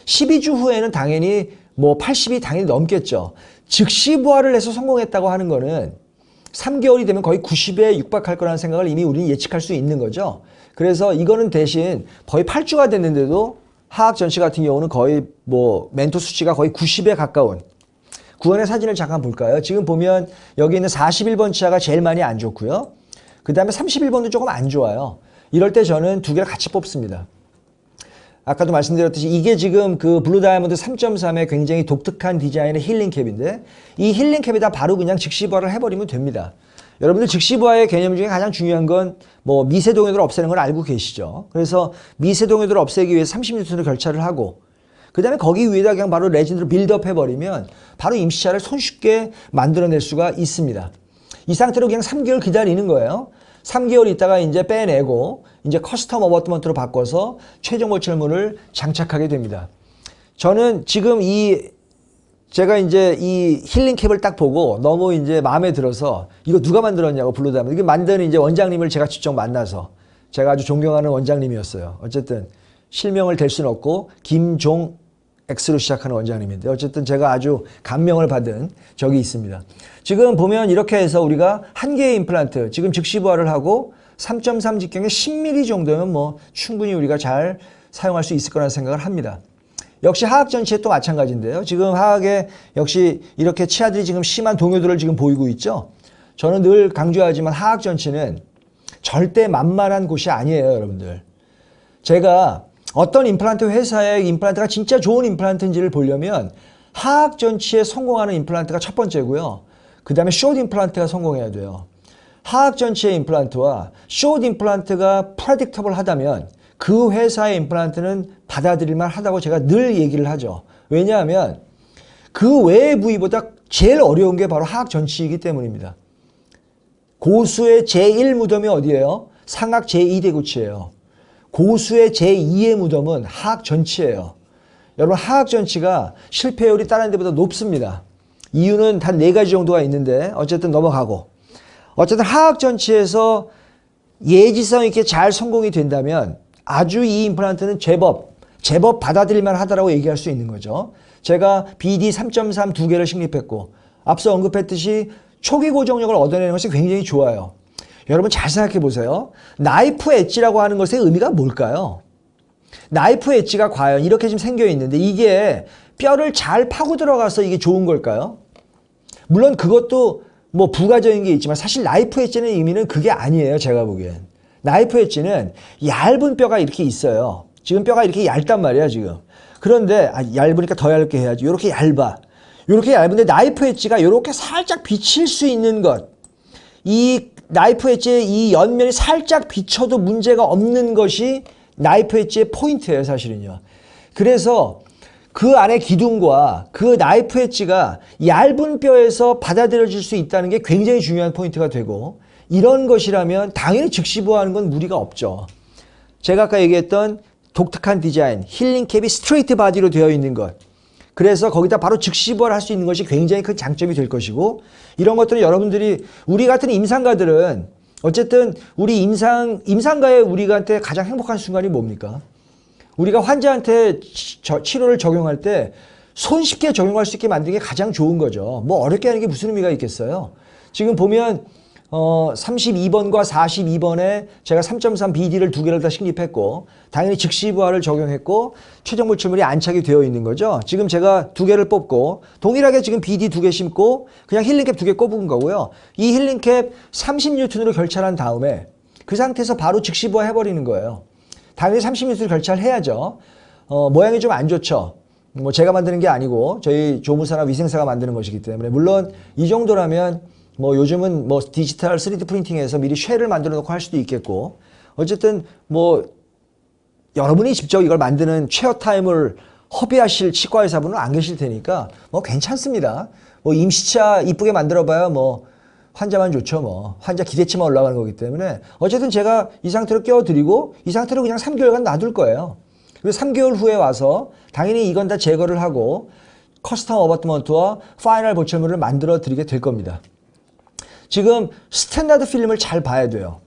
12주 후에는 당연히 뭐 80이 당연히 넘겠죠. 즉시 부하를 해서 성공했다고 하는 거는 3개월이 되면 거의 90에 육박할 거라는 생각을 이미 우리는 예측할 수 있는 거죠. 그래서 이거는 대신 거의 8주가 됐는데도 하악 전치 같은 경우는 거의 뭐 멘토 수치가 거의 90에 가까운 구원의 사진을 잠깐 볼까요? 지금 보면 여기 있는 41번 치아가 제일 많이 안 좋고요. 그 다음에 31번도 조금 안 좋아요. 이럴 때 저는 두 개를 같이 뽑습니다. 아까도 말씀드렸듯이 이게 지금 그 블루 다이아몬드 3.3의 굉장히 독특한 디자인의 힐링 캡인데 이 힐링 캡에다 바로 그냥 즉시 부활을 해버리면 됩니다. 여러분들 즉시 부활의 개념 중에 가장 중요한 건 뭐 미세 동요들을 없애는 걸 알고 계시죠. 그래서 미세 동요들을 없애기 위해서 30N을 결차를 하고 그 다음에 거기 위에다 그냥 바로 레진으로 빌드업 해버리면 바로 임시차를 손쉽게 만들어낼 수가 있습니다. 이 상태로 그냥 3개월 기다리는 거예요. 3개월 있다가 이제 빼내고 이제 커스텀 어버트먼트로 바꿔서 최종 보철물을 장착하게 됩니다. 저는 지금 제가 이제 이 힐링 캡을 딱 보고 너무 이제 마음에 들어서 이거 누가 만들었냐고 블루다이아몬드. 이게 만드는 이제 원장님을 제가 직접 만나서 제가 아주 존경하는 원장님이었어요. 어쨌든 실명을 댈 수는 없고 김종 X로 시작하는 원장님인데 어쨌든 제가 아주 감명을 받은 적이 있습니다. 지금 보면 이렇게 해서 우리가 한 개의 임플란트 지금 즉시 부활을 하고 3.3 직경에 10mm 정도면 뭐 충분히 우리가 잘 사용할 수 있을 거라는 생각을 합니다. 역시 하악 전치에 또 마찬가지인데요. 지금 하악에 역시 이렇게 치아들이 지금 심한 동요들을 지금 보이고 있죠. 저는 늘 강조하지만 하악 전치는 절대 만만한 곳이 아니에요, 여러분들. 제가 어떤 임플란트 회사의 임플란트가 진짜 좋은 임플란트인지를 보려면 하악 전치에 성공하는 임플란트가 첫 번째고요. 그 다음에 숏 임플란트가 성공해야 돼요. 하악 전치의 임플란트와 숏 임플란트가 프레딕터블 하다면 그 회사의 임플란트는 받아들일만 하다고 제가 늘 얘기를 하죠. 왜냐하면 그 외의 부위보다 제일 어려운 게 바로 하악 전치이기 때문입니다. 고수의 제1무덤이 어디예요? 상악 제2대구치예요. 고수의 제2의 무덤은 하악 전치예요. 여러분 하악 전치가 실패율이 다른 데보다 높습니다. 이유는 단 4가지 정도가 있는데 어쨌든 넘어가고 어쨌든 하악 전치에서 예지성 있게 잘 성공이 된다면 아주 이 임플란트는 제법 받아들일만 하다라고 얘기할 수 있는 거죠. 제가 BD 3.3 두 개를 식립했고 앞서 언급했듯이 초기 고정력을 얻어내는 것이 굉장히 좋아요. 여러분 잘 생각해 보세요. 나이프 엣지라고 하는 것의 의미가 뭘까요? 나이프 엣지가 과연 이렇게 지금 생겨 있는데 이게 뼈를 잘 파고 들어가서 이게 좋은 걸까요? 물론 그것도 뭐 부가적인 게 있지만 사실 나이프 엣지의 의미는 그게 아니에요. 제가 보기엔. 나이프 엣지는 얇은 뼈가 이렇게 있어요. 지금 뼈가 이렇게 얇단 말이야 지금. 그런데 얇으니까 더 얇게 해야지. 이렇게 얇아. 이렇게 얇은데 나이프 엣지가 이렇게 살짝 비칠 수 있는 것. 이 나이프 엣지의 이 옆면이 살짝 비쳐도 문제가 없는 것이 나이프 엣지의 포인트예요 사실은요. 그래서 그 안에 기둥과 그 나이프 엣지가 얇은 뼈에서 받아들여질 수 있다는 게 굉장히 중요한 포인트가 되고 이런 것이라면 당연히 즉시 부활하는 건 무리가 없죠. 제가 아까 얘기했던 독특한 디자인, 힐링 캡이 스트레이트 바디로 되어 있는 것. 그래서 거기다 바로 즉시 부활할 수 있는 것이 굉장히 큰 장점이 될 것이고 이런 것들은 여러분들이 우리 같은 임상가들은 어쨌든 우리 임상가의 우리한테 가장 행복한 순간이 뭡니까? 우리가 환자한테 치료를 적용할 때 손쉽게 적용할 수 있게 만드는 게 가장 좋은 거죠. 뭐 어렵게 하는 게 무슨 의미가 있겠어요? 지금 보면 32번과 42번에 제가 3.3 BD를 두 개를 다 식립했고 당연히 즉시 부활을 적용했고 최종 보출물이 안착이 되어 있는 거죠. 지금 제가 두 개를 뽑고 동일하게 지금 BD 두 개 심고 그냥 힐링캡 두 개 꼽은 거고요. 이 힐링캡 30N으로 결찰한 다음에 그 상태에서 바로 즉시 부활 해버리는 거예요. 당연히 30N으로 결찰을 해야죠. 모양이 좀 안 좋죠. 뭐 제가 만드는 게 아니고 저희 조무사나 위생사가 만드는 것이기 때문에 물론 이 정도라면 뭐 요즘은 뭐 디지털 3D 프린팅에서 미리 쉘을 만들어 놓고 할 수도 있겠고 어쨌든 뭐 여러분이 직접 이걸 만드는 최어 타임을 허비하실 치과의사분은 안 계실 테니까 뭐 괜찮습니다. 뭐 임시차 이쁘게 만들어 봐야 뭐 환자만 좋죠. 뭐 환자 기대치만 올라가는 거기 때문에 어쨌든 제가 이 상태로 끼워드리고 이 상태로 그냥 3개월간 놔둘 거예요. 그리고 3개월 후에 와서 당연히 이건 다 제거를 하고 커스텀 어버트먼트와 파이널 보철물을 만들어 드리게 될 겁니다. 지금 스탠다드 필름을 잘 봐야 돼요.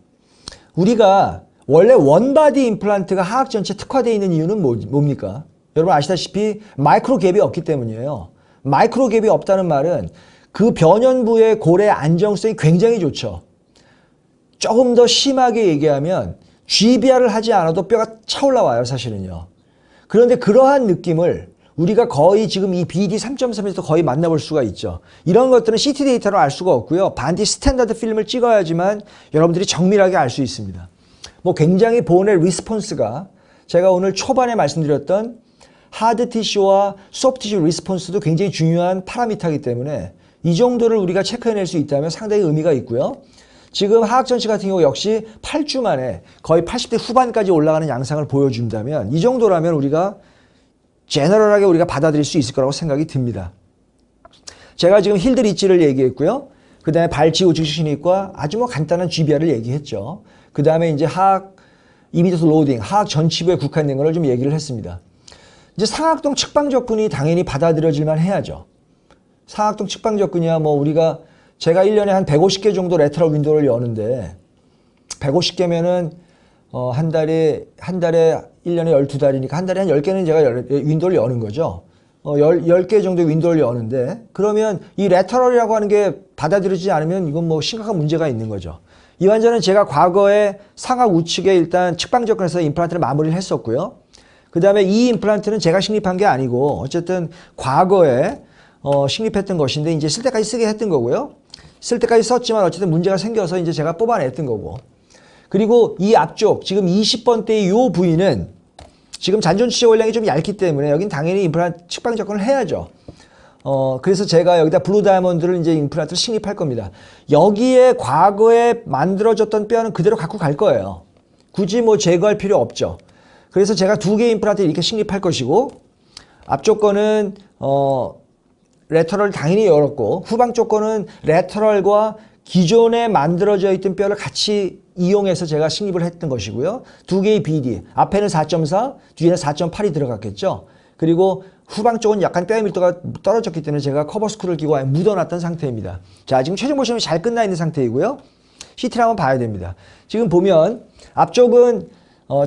우리가 원래 원바디 임플란트가 하악 전체에 특화되어 있는 이유는 뭡니까? 여러분 아시다시피 마이크로 갭이 없기 때문이에요. 마이크로 갭이 없다는 말은 그 변연부의 골의 안정성이 굉장히 좋죠. 조금 더 심하게 얘기하면 GBR을 하지 않아도 뼈가 차올라와요, 사실은요. 그런데 그러한 느낌을 우리가 거의 지금 이 BD 3.3에서 거의 만나볼 수가 있죠. 이런 것들은 CT 데이터로 알 수가 없고요. 반드시 스탠다드 필름을 찍어야지만 여러분들이 정밀하게 알 수 있습니다. 뭐 굉장히 본의 리스폰스가 제가 오늘 초반에 말씀드렸던 하드 티슈와 소프트 티슈 리스폰스도 굉장히 중요한 파라미터이기 때문에 이 정도를 우리가 체크해낼 수 있다면 상당히 의미가 있고요. 지금 하악 전치 같은 경우 역시 8주 만에 거의 80대 후반까지 올라가는 양상을 보여준다면 이 정도라면 우리가 제너럴하게 우리가 받아들일 수 있을 거라고 생각이 듭니다. 제가 지금 힐드 리치를 얘기했고요. 그 다음에 발치 우측 신입과 아주 뭐 간단한 GBR을 얘기했죠. 그 다음에 이제 하악 이미디어트 로딩, 하악 전치부에 국한된 것을 좀 얘기를 했습니다. 이제 상악동 측방 접근이 당연히 받아들여질만 해야죠. 상악동 측방 접근이야 뭐 우리가 제가 1년에 한 150개 정도 레터럴 윈도우를 여는데 150개면은 한 달에 1년에 12달이니까 한 달에 한 10개는 제가 윈도우를 여는 거죠. 10개 정도 윈도우를 여는데 그러면 이 레터럴이라고 하는 게 받아들여지지 않으면 이건 뭐 심각한 문제가 있는 거죠. 이 환자는 제가 과거에 상악 우측에 일단 측방 접근해서 임플란트를 마무리를 했었고요. 그 다음에 이 임플란트는 제가 식립한 게 아니고 어쨌든 과거에 식립했던 것인데 이제 쓸 때까지 쓰게 했던 거고요. 쓸 때까지 썼지만 어쨌든 문제가 생겨서 이제 제가 뽑아냈던 거고. 그리고 이 앞쪽 지금 20번대의 이 부위는 지금 잔존치의 원량이 좀 얇기 때문에 여긴 당연히 임플란트 측방 접근을 해야죠. 그래서 제가 여기다 블루 다이아몬드를 이제 임플란트를 식립할 겁니다. 여기에 과거에 만들어졌던 뼈는 그대로 갖고 갈 거예요. 굳이 뭐 제거할 필요 없죠. 그래서 제가 두 개의 임플란트를 이렇게 식립할 것이고 앞쪽 거는 레터럴 당연히 열었고 후방 쪽 거는 레터럴과 기존에 만들어져 있던 뼈를 같이 이용해서 제가 식립을 했던 것이고요. 두 개의 BD, 앞에는 4.4, 뒤에는 4.8이 들어갔겠죠. 그리고 후방 쪽은 약간 뼈의 밀도가 떨어졌기 때문에 제가 커버 스크루를 끼고 아예 묻어놨던 상태입니다. 자, 지금 최종 모션이 잘 끝나 있는 상태이고요. CT를 한번 봐야 됩니다. 지금 보면 앞쪽은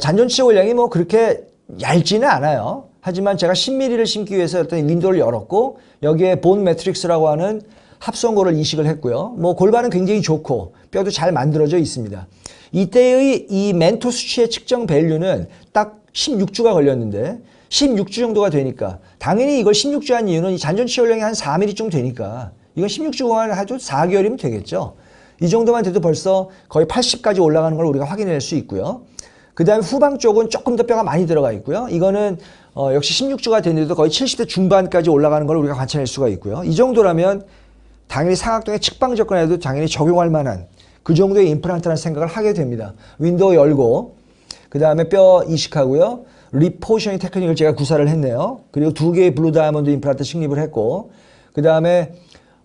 잔존치 원량이 뭐 그렇게 얇지는 않아요. 하지만 제가 10mm를 심기 위해서 어떤 윈도우를 열었고 여기에 본 매트릭스라고 하는 합성고를 이식을 했고요. 뭐 골반은 굉장히 좋고 뼈도 잘 만들어져 있습니다. 이때의 이 멘토 수치의 측정 밸류는 딱 16주가 걸렸는데 16주 정도가 되니까 당연히 이걸 16주 한 이유는 이 잔존치 원량이 한 4mm 좀 되니까 이건 16주만 해도 4개월이면 되겠죠. 이 정도만 돼도 벌써 거의 80까지 올라가는 걸 우리가 확인할 수 있고요. 그 다음에 후방 쪽은 조금 더 뼈가 많이 들어가 있고요. 이거는 역시 16주가 됐는데도 거의 70대 중반까지 올라가는 걸 우리가 관찰할 수가 있고요. 이 정도라면 당연히 상악동의 측방 접근에도 당연히 적용할 만한 그 정도의 임플란트라는 생각을 하게 됩니다. 윈도우 열고 그 다음에 뼈 이식하고요. 리포셔닝 테크닉을 제가 구사를 했네요. 그리고 두 개의 블루 다이아몬드 임플란트 식립을 했고 그 다음에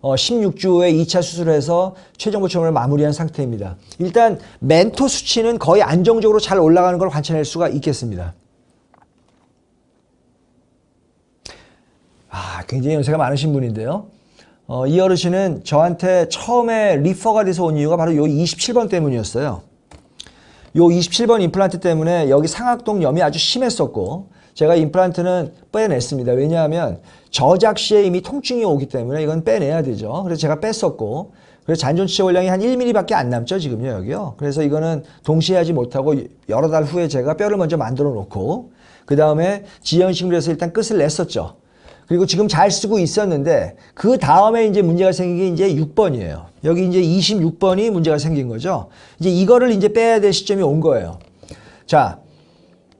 16주에 2차 수술을 해서 최종 보충을 마무리한 상태입니다. 일단 멘토 수치는 거의 안정적으로 잘 올라가는 걸 관찰할 수가 있겠습니다. 굉장히 연세가 많으신 분인데요. 이 어르신은 저한테 처음에 리퍼가 돼서 온 이유가 바로 요 27번 때문이었어요. 요 27번 임플란트 때문에 여기 상악동 염이 아주 심했었고 제가 임플란트는 빼냈습니다. 왜냐하면 저작 시에 이미 통증이 오기 때문에 이건 빼내야 되죠. 그래서 제가 뺐었고 그래서 잔존치 원량이 한 1mm밖에 안 남죠. 지금요 여기요. 그래서 이거는 동시에 하지 못하고 여러 달 후에 제가 뼈를 먼저 만들어 놓고 그 다음에 지연식으로 해서 일단 끝을 냈었죠. 그리고 지금 잘 쓰고 있었는데 그 다음에 이제 문제가 생긴 게 이제 6번이에요. 여기 이제 26번이 문제가 생긴 거죠. 이제 이거를 이제 빼야 될 시점이 온 거예요. 자,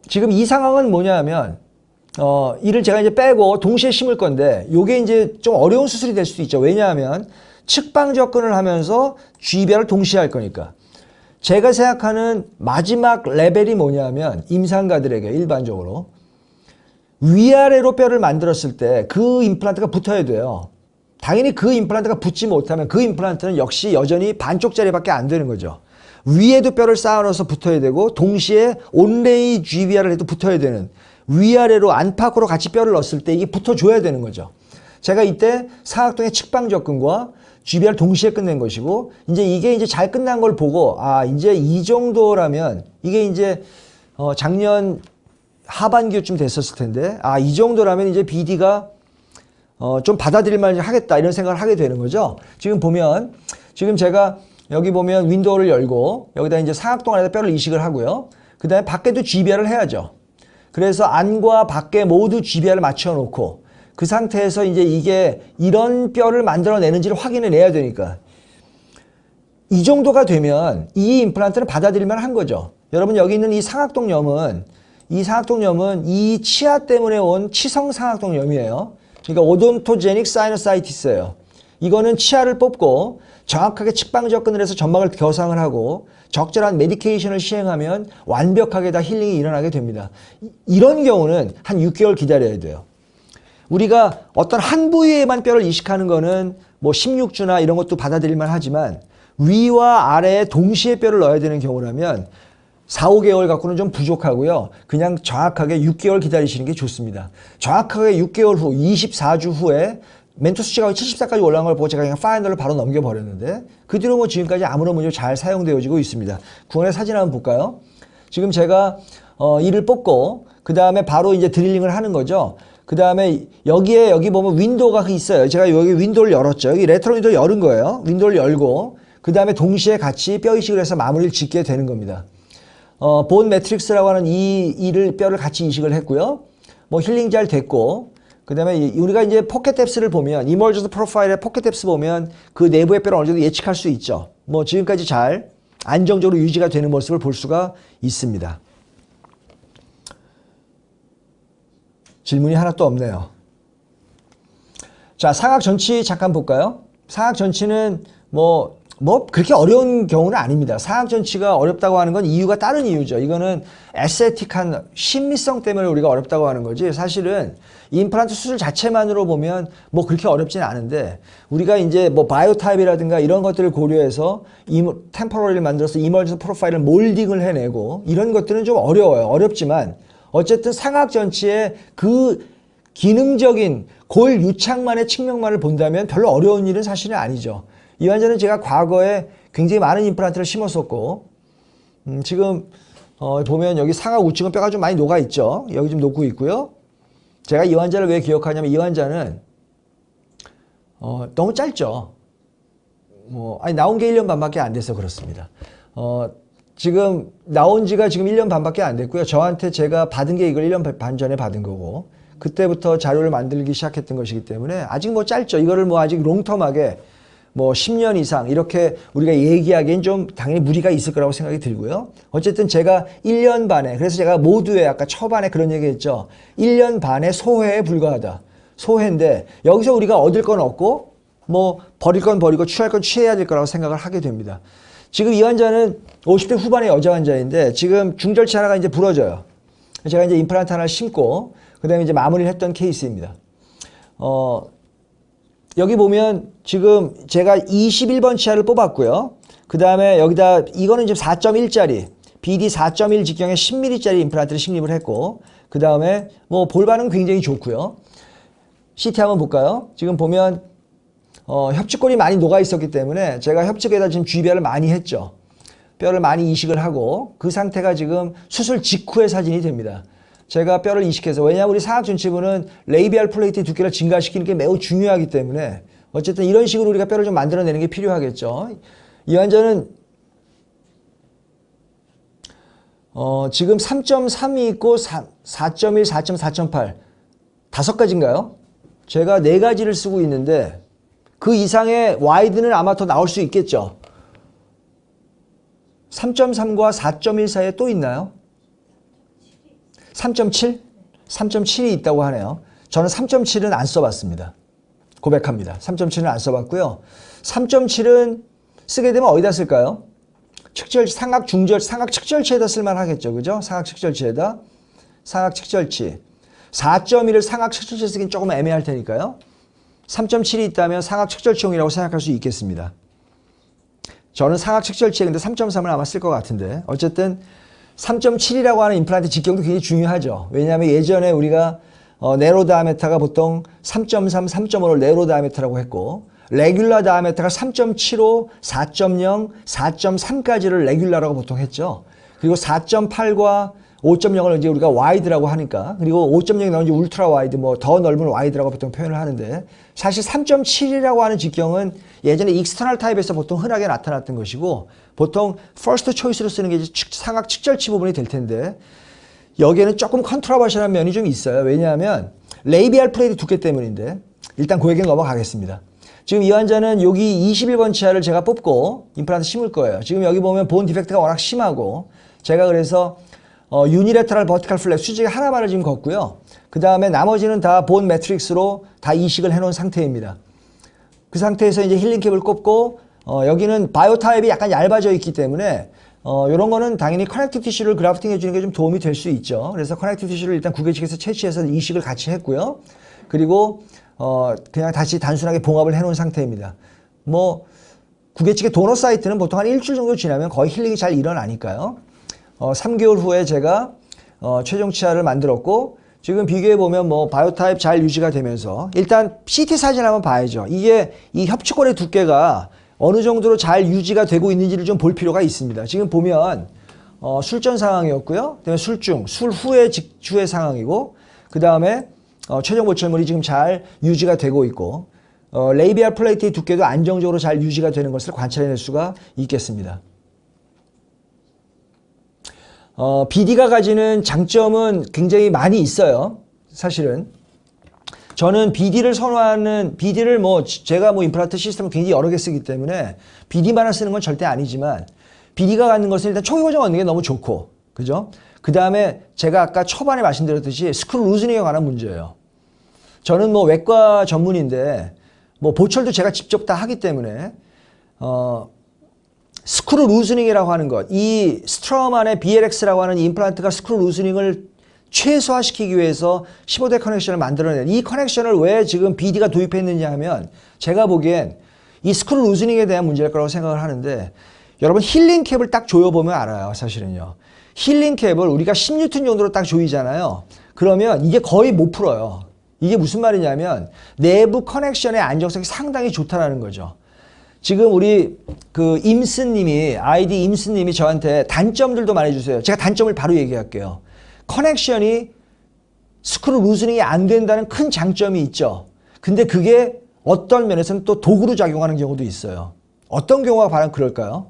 지금 이 상황은 뭐냐면 이를 제가 이제 빼고 동시에 심을 건데 이게 이제 좀 어려운 수술이 될 수도 있죠. 왜냐하면 측방 접근을 하면서 GBR을 동시에 할 거니까. 제가 생각하는 마지막 레벨이 뭐냐면 임상가들에게 일반적으로 위아래로 뼈를 만들었을 때 그 임플란트가 붙어야 돼요. 당연히 그 임플란트가 붙지 못하면 그 임플란트는 역시 여전히 반쪽짜리밖에 안 되는 거죠. 위에도 뼈를 쌓아 넣어서 붙어야 되고 동시에 온레이 GBR을 해도 붙어야 되는 위아래로 안팎으로 같이 뼈를 넣었을 때 이게 붙어줘야 되는 거죠. 제가 이때 상악동의 측방 접근과 GBR 동시에 끝낸 것이고 이제 이게 이제 잘 끝난 걸 보고 이제 이 정도라면 이게 이제 작년 하반기쯤 됐었을 텐데 이 정도라면 이제 BD가 좀 받아들일만 하겠다 이런 생각을 하게 되는 거죠. 지금 보면 지금 제가 여기 보면 윈도우를 열고 여기다 이제 상악동 안에다 뼈를 이식을 하고요. 그 다음에 밖에도 GBR을 해야죠. 그래서 안과 밖에 모두 GBR을 맞춰 놓고 그 상태에서 이제 이게 이런 뼈를 만들어내는지를 확인해 내야 되니까 이 정도가 되면 이 임플란트는 받아들일만 한 거죠. 여러분 여기 있는 이 상악동염은 이 치아 때문에 온 치성 상악동염이에요. 그러니까 오돈토제닉 사이너사이티스예요. 이거는 치아를 뽑고 정확하게 측방 접근을 해서 점막을 겨상을 하고 적절한 메디케이션을 시행하면 완벽하게 다 힐링이 일어나게 됩니다. 이런 경우는 한 6개월 기다려야 돼요. 우리가 어떤 한 부위에만 뼈를 이식하는 거는 뭐 16주나 이런 것도 받아들일만 하지만 위와 아래에 동시에 뼈를 넣어야 되는 경우라면 4, 5개월 갖고는 좀 부족하고요. 그냥 정확하게 6개월 기다리시는 게 좋습니다. 정확하게 6개월 후 24주 후에 멘토 수치가 74까지 올라간 걸 보고 제가 그냥 파이널을 바로 넘겨버렸는데 그 뒤로 뭐 지금까지 아무런 문제 잘 사용되어지고 있습니다. 구원의 사진 한번 볼까요? 지금 제가 이를 뽑고 그 다음에 바로 이제 드릴링을 하는 거죠. 그 다음에 여기 보면 윈도우가 있어요. 제가 여기 윈도우를 열었죠. 여기 레트로 윈도우를 열은 거예요. 윈도우를 열고 그 다음에 동시에 같이 뼈 이식을 해서 마무리를 짓게 되는 겁니다. 본 매트릭스라고 하는 이 뼈를 같이 이식을 했고요. 뭐 힐링 잘 됐고 그 다음에 우리가 이제 포켓 뎁스를 보면 이머전스 프로파일의 포켓 뎁스 보면 그 내부의 뼈를 어느 정도 예측할 수 있죠. 뭐 지금까지 잘 안정적으로 유지가 되는 모습을 볼 수가 있습니다. 질문이 하나도 없네요. 자, 상악 전치 잠깐 볼까요? 상악 전치는 뭐 그렇게 어려운 경우는 아닙니다. 상악 전치가 어렵다고 하는 건 이유가 다른 이유죠. 이거는 에스테틱한 심미성 때문에 우리가 어렵다고 하는 거지. 사실은 임플란트 수술 자체만으로 보면 뭐 그렇게 어렵진 않은데 우리가 이제 뭐 바이오 타입이라든가 이런 것들을 고려해서 템포러리를 만들어서 이머전스 프로파일을 몰딩을 해내고 이런 것들은 좀 어려워요. 어렵지만 어쨌든 상악 전치의 그 기능적인 골 유착만의 측면만을 본다면 별로 어려운 일은 사실은 아니죠. 이 환자는 제가 과거에 굉장히 많은 임플란트를 심었었고 지금 보면 여기 상악 우측은 뼈가 좀 많이 녹아 있죠. 여기 좀 녹고 있고요. 제가 이 환자를 왜 기억하냐면 이 환자는 너무 짧죠. 나온 게 1년 반밖에 안 돼서 그렇습니다. 지금 나온 지가 지금 1년 반밖에 안 됐고요. 저한테 제가 받은 게 이걸 1년 반 전에 받은 거고 그때부터 자료를 만들기 시작했던 것이기 때문에 아직 뭐 짧죠. 이거를 뭐 아직 롱텀하게 뭐 10년 이상 이렇게 우리가 얘기하기엔 좀 당연히 무리가 있을 거라고 생각이 들고요. 어쨌든 제가 1년 반에 그래서 제가 모두에 아까 초반에 그런 얘기 했죠. 1년 반에 소회에 불과하다. 소회인데 여기서 우리가 얻을 건 얻고 뭐 버릴 건 버리고 취할 건 취해야 될 거라고 생각을 하게 됩니다. 지금 이 환자는 50대 후반의 여자 환자인데 지금 중절치 하나가 이제 부러져요. 제가 이제 임플란트 하나를 심고 그 다음에 이제 마무리를 했던 케이스입니다. 여기 보면 지금 제가 21번 치아를 뽑았고요. 그 다음에 여기다 이거는 지금 4.1짜리 BD 4.1 직경의 10mm짜리 임플란트를 식립을 했고 그 다음에 뭐 볼 반응 굉장히 좋고요. CT 한번 볼까요? 지금 보면 협측골이 많이 녹아 있었기 때문에 제가 협측에다 지금 GBR을 많이 했죠. 뼈를 많이 이식을 하고 그 상태가 지금 수술 직후의 사진이 됩니다. 제가 뼈를 이식해서 왜냐하면 우리 상악 전치부는 레이비알 플레이트 두께를 증가시키는 게 매우 중요하기 때문에 어쨌든 이런 식으로 우리가 뼈를 좀 만들어내는 게 필요하겠죠. 이 환자는 지금 3.3이 있고 4.1, 4.4, 4.8 5가지인가요? 제가 4가지를 쓰고 있는데 그 이상의 와이드는 아마 더 나올 수 있겠죠. 3.3과 4.1 사이에 또 있나요? 3.7? 3.7이 있다고 하네요. 저는 3.7은 안 써봤습니다. 고백합니다. 3.7은 안 써봤고요. 3.7은 쓰게 되면 어디다 쓸까요? 상악 측절치에다 쓸만하겠죠. 그죠? 상악 측절치에다. 상악 측절치. 4.1을 상악 측절치에 쓰긴 조금 애매할 테니까요. 3.7이 있다면 상악 측절치용이라고 생각할 수 있겠습니다. 저는 상악 측절치에 근데 3.3을 아마 쓸 것 같은데 어쨌든 3.7이라고 하는 임플란트 직경도 굉장히 중요하죠. 왜냐하면 예전에 우리가 네로 다이아메타가 보통 3.3, 3.5를 네로 다이아메타라고 했고 레귤라 다이아메타가 3.75, 4.0, 4.3까지를 레귤라라고 보통 했죠. 그리고 4.8과 5.0을 이제 우리가 와이드라고 하니까, 그리고 5.0이 나온 이제 울트라 와이드, 뭐 더 넓은 와이드라고 보통 표현을 하는데, 사실 3.7이라고 하는 직경은 예전에 익스터널 타입에서 보통 흔하게 나타났던 것이고, 보통 퍼스트 초이스로 쓰는 게 이제 상악 측절치 부분이 될 텐데, 여기에는 조금 컨트라버셜한 면이 좀 있어요. 왜냐하면 레이비알 플레이트 두께 때문인데, 일단 그 얘기는 넘어가겠습니다. 지금 이 환자는 여기 21번 치아를 제가 뽑고 임플란트 심을 거예요. 지금 여기 보면 본 디펙트가 워낙 심하고, 제가 그래서 유니레터럴 버티컬 플렉 수직에 하나만을 지금 걷고요. 그 다음에 나머지는 다 본 매트릭스로 다 이식을 해놓은 상태입니다. 그 상태에서 이제 힐링캡을 꼽고, 여기는 바이오 타입이 약간 얇아져 있기 때문에 이런 거는 당연히 커넥티브 티슈를 그래프팅 해주는 게 좀 도움이 될 수 있죠. 그래서 커넥티브 티슈를 일단 구개측에서 채취해서 이식을 같이 했고요. 그리고 그냥 다시 단순하게 봉합을 해놓은 상태입니다. 뭐 구개측의 도너 사이트는 보통 한 일주일 정도 지나면 거의 힐링이 잘 일어나니까요. 3개월 후에 제가 최종 치아를 만들었고, 지금 비교해보면 뭐 바이오타입 잘 유지가 되면서, 일단 CT 사진 한번 봐야죠. 이게 이 협축골의 두께가 어느 정도로 잘 유지가 되고 있는지를 좀 볼 필요가 있습니다. 지금 보면 술전 상황이었고요. 그다음에 술중, 술 후에 직후의 상황이고, 그 다음에 최종 보철물이 지금 잘 유지가 되고 있고, 레이비알 플레이트의 두께도 안정적으로 잘 유지가 되는 것을 관찰해낼 수가 있겠습니다. BD가 가지는 장점은 굉장히 많이 있어요. 사실은 저는 BD를 선호하는, BD를 뭐 제가 뭐 임플란트 시스템을 굉장히 여러 개 쓰기 때문에 BD만을 쓰는 건 절대 아니지만, BD가 갖는 것은 일단 초기 고정 얻는 게 너무 좋고, 그죠? 그 다음에 제가 아까 초반에 말씀드렸듯이 스크루 루즈닝에 관한 문제예요. 저는 뭐 외과 전문인데 뭐 보철도 제가 직접 다 하기 때문에 스크루 루즈닝이라고 하는 것, 이 스트라우만의 BLX라고 하는 임플란트가 스크루 루즈닝을 최소화시키기 위해서 15대 커넥션을 만들어낸, 이 커넥션을 왜 지금 BD가 도입했느냐 하면, 제가 보기엔 이 스크루 루즈닝에 대한 문제일 거라고 생각을 하는데, 여러분 힐링 캡을 딱 조여보면 알아요. 사실은요. 힐링 캡을 우리가 10뉴턴 정도로 딱 조이잖아요. 그러면 이게 거의 못 풀어요. 이게 무슨 말이냐면 내부 커넥션의 안정성이 상당히 좋다라는 거죠. 지금 우리 그 임스님이, 아이디 임스님이 저한테 단점들도 말해주세요. 제가 단점을 바로 얘기할게요. 커넥션이 스크루 루즈닝이 안 된다는 큰 장점이 있죠. 근데 그게 어떤 면에서는 또 도구로 작용하는 경우도 있어요. 어떤 경우가 바로 그럴까요?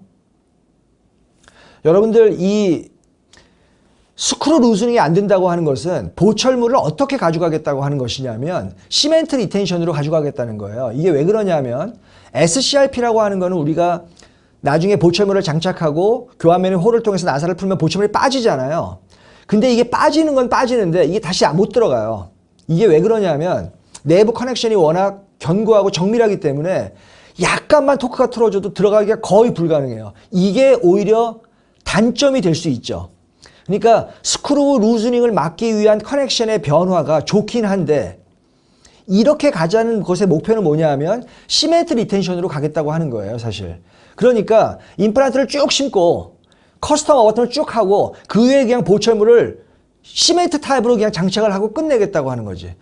여러분들 이 스크루 루즈닝이 안 된다고 하는 것은 보철물을 어떻게 가져가겠다고 하는 것이냐면 시멘트 리텐션으로 가져가겠다는 거예요. 이게 왜 그러냐면 SCRP라고 하는 거는 우리가 나중에 보철물을 장착하고 교환면의 홀을 통해서 나사를 풀면 보철물이 빠지잖아요. 근데 이게 빠지는 건 빠지는데 이게 다시 못 들어가요. 이게 왜 그러냐면 내부 커넥션이 워낙 견고하고 정밀하기 때문에 약간만 토크가 틀어져도 들어가기가 거의 불가능해요. 이게 오히려 단점이 될 수 있죠. 그러니까 스크루 루즈닝을 막기 위한 커넥션의 변화가 좋긴 한데, 이렇게 가자는 것의 목표는 뭐냐 하면 시멘트 리텐션으로 가겠다고 하는 거예요, 사실. 그러니까 임플란트를 쭉 심고 커스텀 어버텀을 쭉 하고 그 위에 그냥 보철물을 시멘트 타입으로 그냥 장착을 하고 끝내겠다고 하는 거지.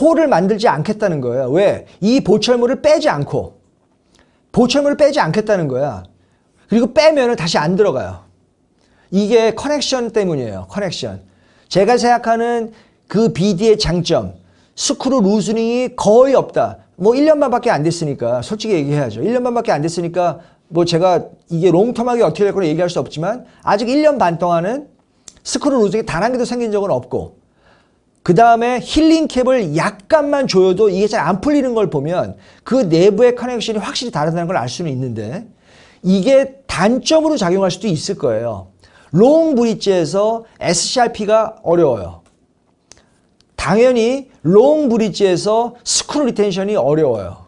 홀을 만들지 않겠다는 거예요. 왜? 이 보철물을 빼지 않고, 보철물을 빼지 않겠다는 거야. 그리고 빼면은 다시 안 들어가요. 이게 커넥션 때문이에요. 커넥션. 제가 생각하는 그 BD의 장점, 스크루 루즈닝이 거의 없다. 뭐 1년 반밖에 안 됐으니까 솔직히 얘기해야죠. 1년 반밖에 안 됐으니까 뭐 제가 이게 롱텀하게 어떻게 될 거라 얘기할 수 없지만, 아직 1년 반 동안은 스크루 루즈닝이 단 한 개도 생긴 적은 없고, 그 다음에 힐링 캡을 약간만 조여도 이게 잘 안 풀리는 걸 보면 그 내부의 커넥션이 확실히 다르다는 걸 알 수는 있는데, 이게 단점으로 작용할 수도 있을 거예요. 롱 브릿지에서 SCRP가 어려워요. 당연히 롱 브릿지에서 스크루 리텐션이 어려워요.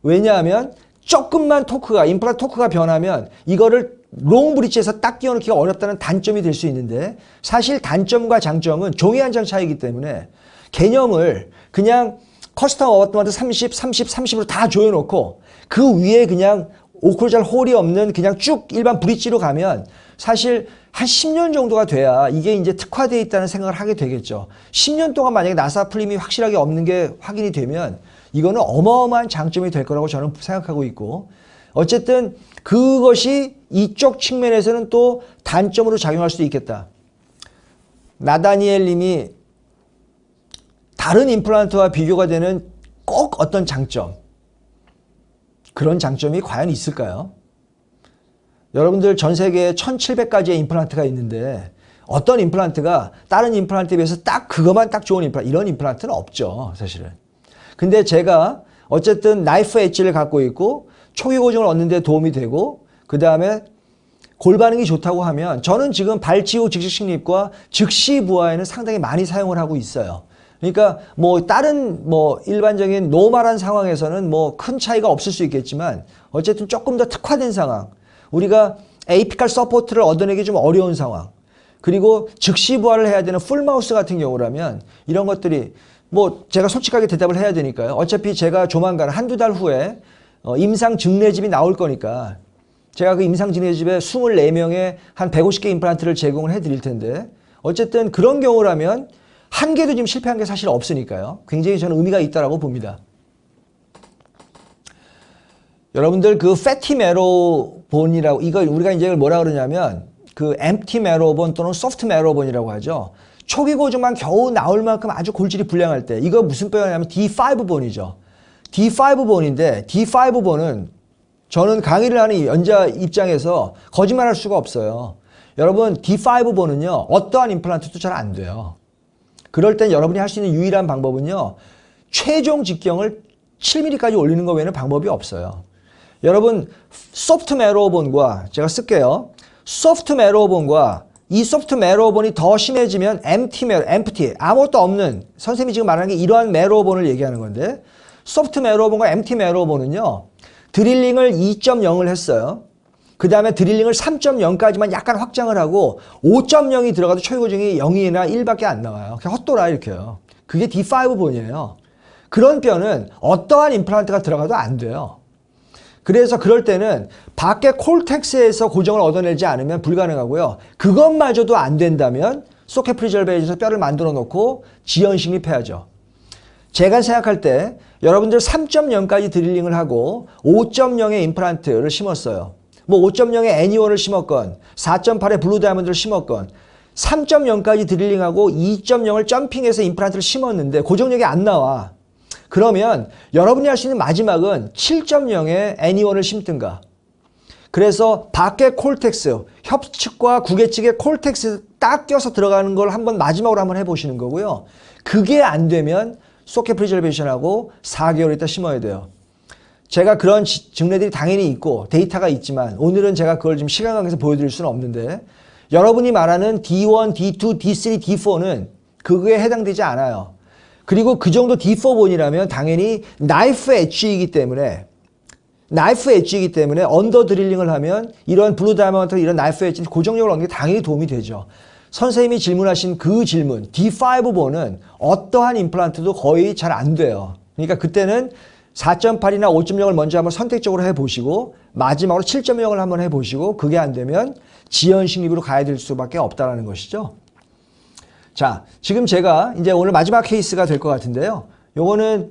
왜냐하면 조금만 토크가, 임플란트 토크가 변하면 이거를 롱 브릿지에서 딱 끼워넣기가 어렵다는 단점이 될 수 있는데, 사실 단점과 장점은 종이 한 장 차이기 때문에 개념을 그냥 커스텀 어버텀한테 30, 30, 30으로 다 조여놓고 그 위에 그냥 오클루잘 홀이 없는 그냥 쭉 일반 브릿지로 가면 사실 한 10년 정도가 돼야 이게 이제 특화되어 있다는 생각을 하게 되겠죠. 10년 동안 만약에 나사 풀림이 확실하게 없는 게 확인이 되면 이거는 어마어마한 장점이 될 거라고 저는 생각하고 있고, 어쨌든 그것이 이쪽 측면에서는 또 단점으로 작용할 수도 있겠다. 나다니엘 님이 다른 임플란트와 비교가 되는 꼭 어떤 장점, 그런 장점이 과연 있을까요? 여러분들 전 세계에 1700가지의 임플란트가 있는데 어떤 임플란트가 다른 임플란트에 비해서 딱 그것만 딱 좋은 임플란트, 이런 임플란트는 없죠, 사실은. 근데 제가 어쨌든 나이프 엣지를 갖고 있고 초기 고정을 얻는 데 도움이 되고 그 다음에 골 반응이 좋다고 하면 저는 지금 발치후 즉시 식립과 즉시 부하에는 상당히 많이 사용을 하고 있어요. 그러니까 뭐 다른 뭐 일반적인 노멀한 상황에서는 뭐 큰 차이가 없을 수 있겠지만 어쨌든 조금 더 특화된 상황, 우리가 에이피칼 서포트를 얻어내기 좀 어려운 상황, 그리고 즉시 부하를 해야 되는 풀마우스 같은 경우라면 이런 것들이 뭐 제가 솔직하게 대답을 해야 되니까요. 어차피 제가 조만간 한두 달 후에 임상 증례집이 나올 거니까 제가 그 임상 증례집에 24명의 한 150개 임플란트를 제공을 해드릴 텐데 어쨌든 그런 경우라면 한 개도 지금 실패한 게 사실 없으니까요. 굉장히 저는 의미가 있다고 봅니다. 여러분들 그 패티 메로본이라고, 이거 우리가 이제 뭐라 그러냐면 그 엠프티 메로본 또는 소프트 메로본이라고 하죠. 초기 고정만 겨우 나올 만큼 아주 골질이 불량할 때, 이거 무슨 뼈냐면 D5본이죠. D5본인데 D5본은 저는 강의를 하는 연자 입장에서 거짓말할 수가 없어요. 여러분 D5본은요 어떠한 임플란트도 잘 안 돼요. 그럴 땐 여러분이 할 수 있는 유일한 방법은요 최종 직경을 7mm까지 올리는 거 외에는 방법이 없어요. 여러분 소프트 메로본과 제가 쓸게요. 소프트 메로본과 이 소프트 메로본이 더 심해지면 엠프티 아무것도 없는, 선생님이 지금 말하는 게 이러한 메로본을 얘기하는 건데 소프트 메로본과 엠프티 메로본은요 드릴링을 2.0을 했어요. 그 다음에 드릴링을 3.0까지만 약간 확장을 하고 5.0이 들어가도 초기 고정이 0이나 1밖에 안 나와요. 그냥 헛돌아 이렇게요. 그게 D5본이에요. 그런 뼈는 어떠한 임플란트가 들어가도 안 돼요. 그래서 그럴 때는 밖에 콜텍스에서 고정을 얻어내지 않으면 불가능하고요. 그것마저도 안 된다면 소켓 프리저베이션에서 뼈를 만들어 놓고 지연 식립해야죠. 제가 생각할 때 여러분들 3.0까지 드릴링을 하고 5.0의 임플란트를 심었어요. 뭐 5.0의 애니원을 심었건 4.8의 블루 다이아몬드를 심었건 3.0까지 드릴링하고 2.0을 점핑해서 임플란트를 심었는데 고정력이 안 나와. 그러면 여러분이 할 수 있는 마지막은 7.0의 애니원을 심든가. 그래서 밖에 콜텍스, 협측과 구개측에 콜텍스 딱 껴서 들어가는 걸 한번 마지막으로 한번 해보시는 거고요. 그게 안 되면 소켓 프리저베이션하고 4개월 있다 심어야 돼요. 제가 그런 증례들이 당연히 있고 데이터가 있지만 오늘은 제가 그걸 좀 시간 관계에서 보여드릴 수는 없는데 여러분이 말하는 D1, D2, D3, D4는 그거에 해당되지 않아요. 그리고 그 정도 D4본이라면 당연히 나이프 엣지이기 때문에 언더 드릴링을 하면 이런 블루 다이아몬드 이런 나이프 엣지 고정력을 얻는 게 당연히 도움이 되죠. 선생님이 질문하신 그 질문 D5본은 어떠한 임플란트도 거의 잘 안 돼요. 그러니까 그때는 4.8이나 5.0을 먼저 한번 선택적으로 해보시고 마지막으로 7.0을 한번 해보시고 그게 안 되면 지연 식립으로 가야 될 수밖에 없다는 것이죠. 자, 지금 제가 이제 오늘 마지막 케이스가 될 것 같은데요. 요거는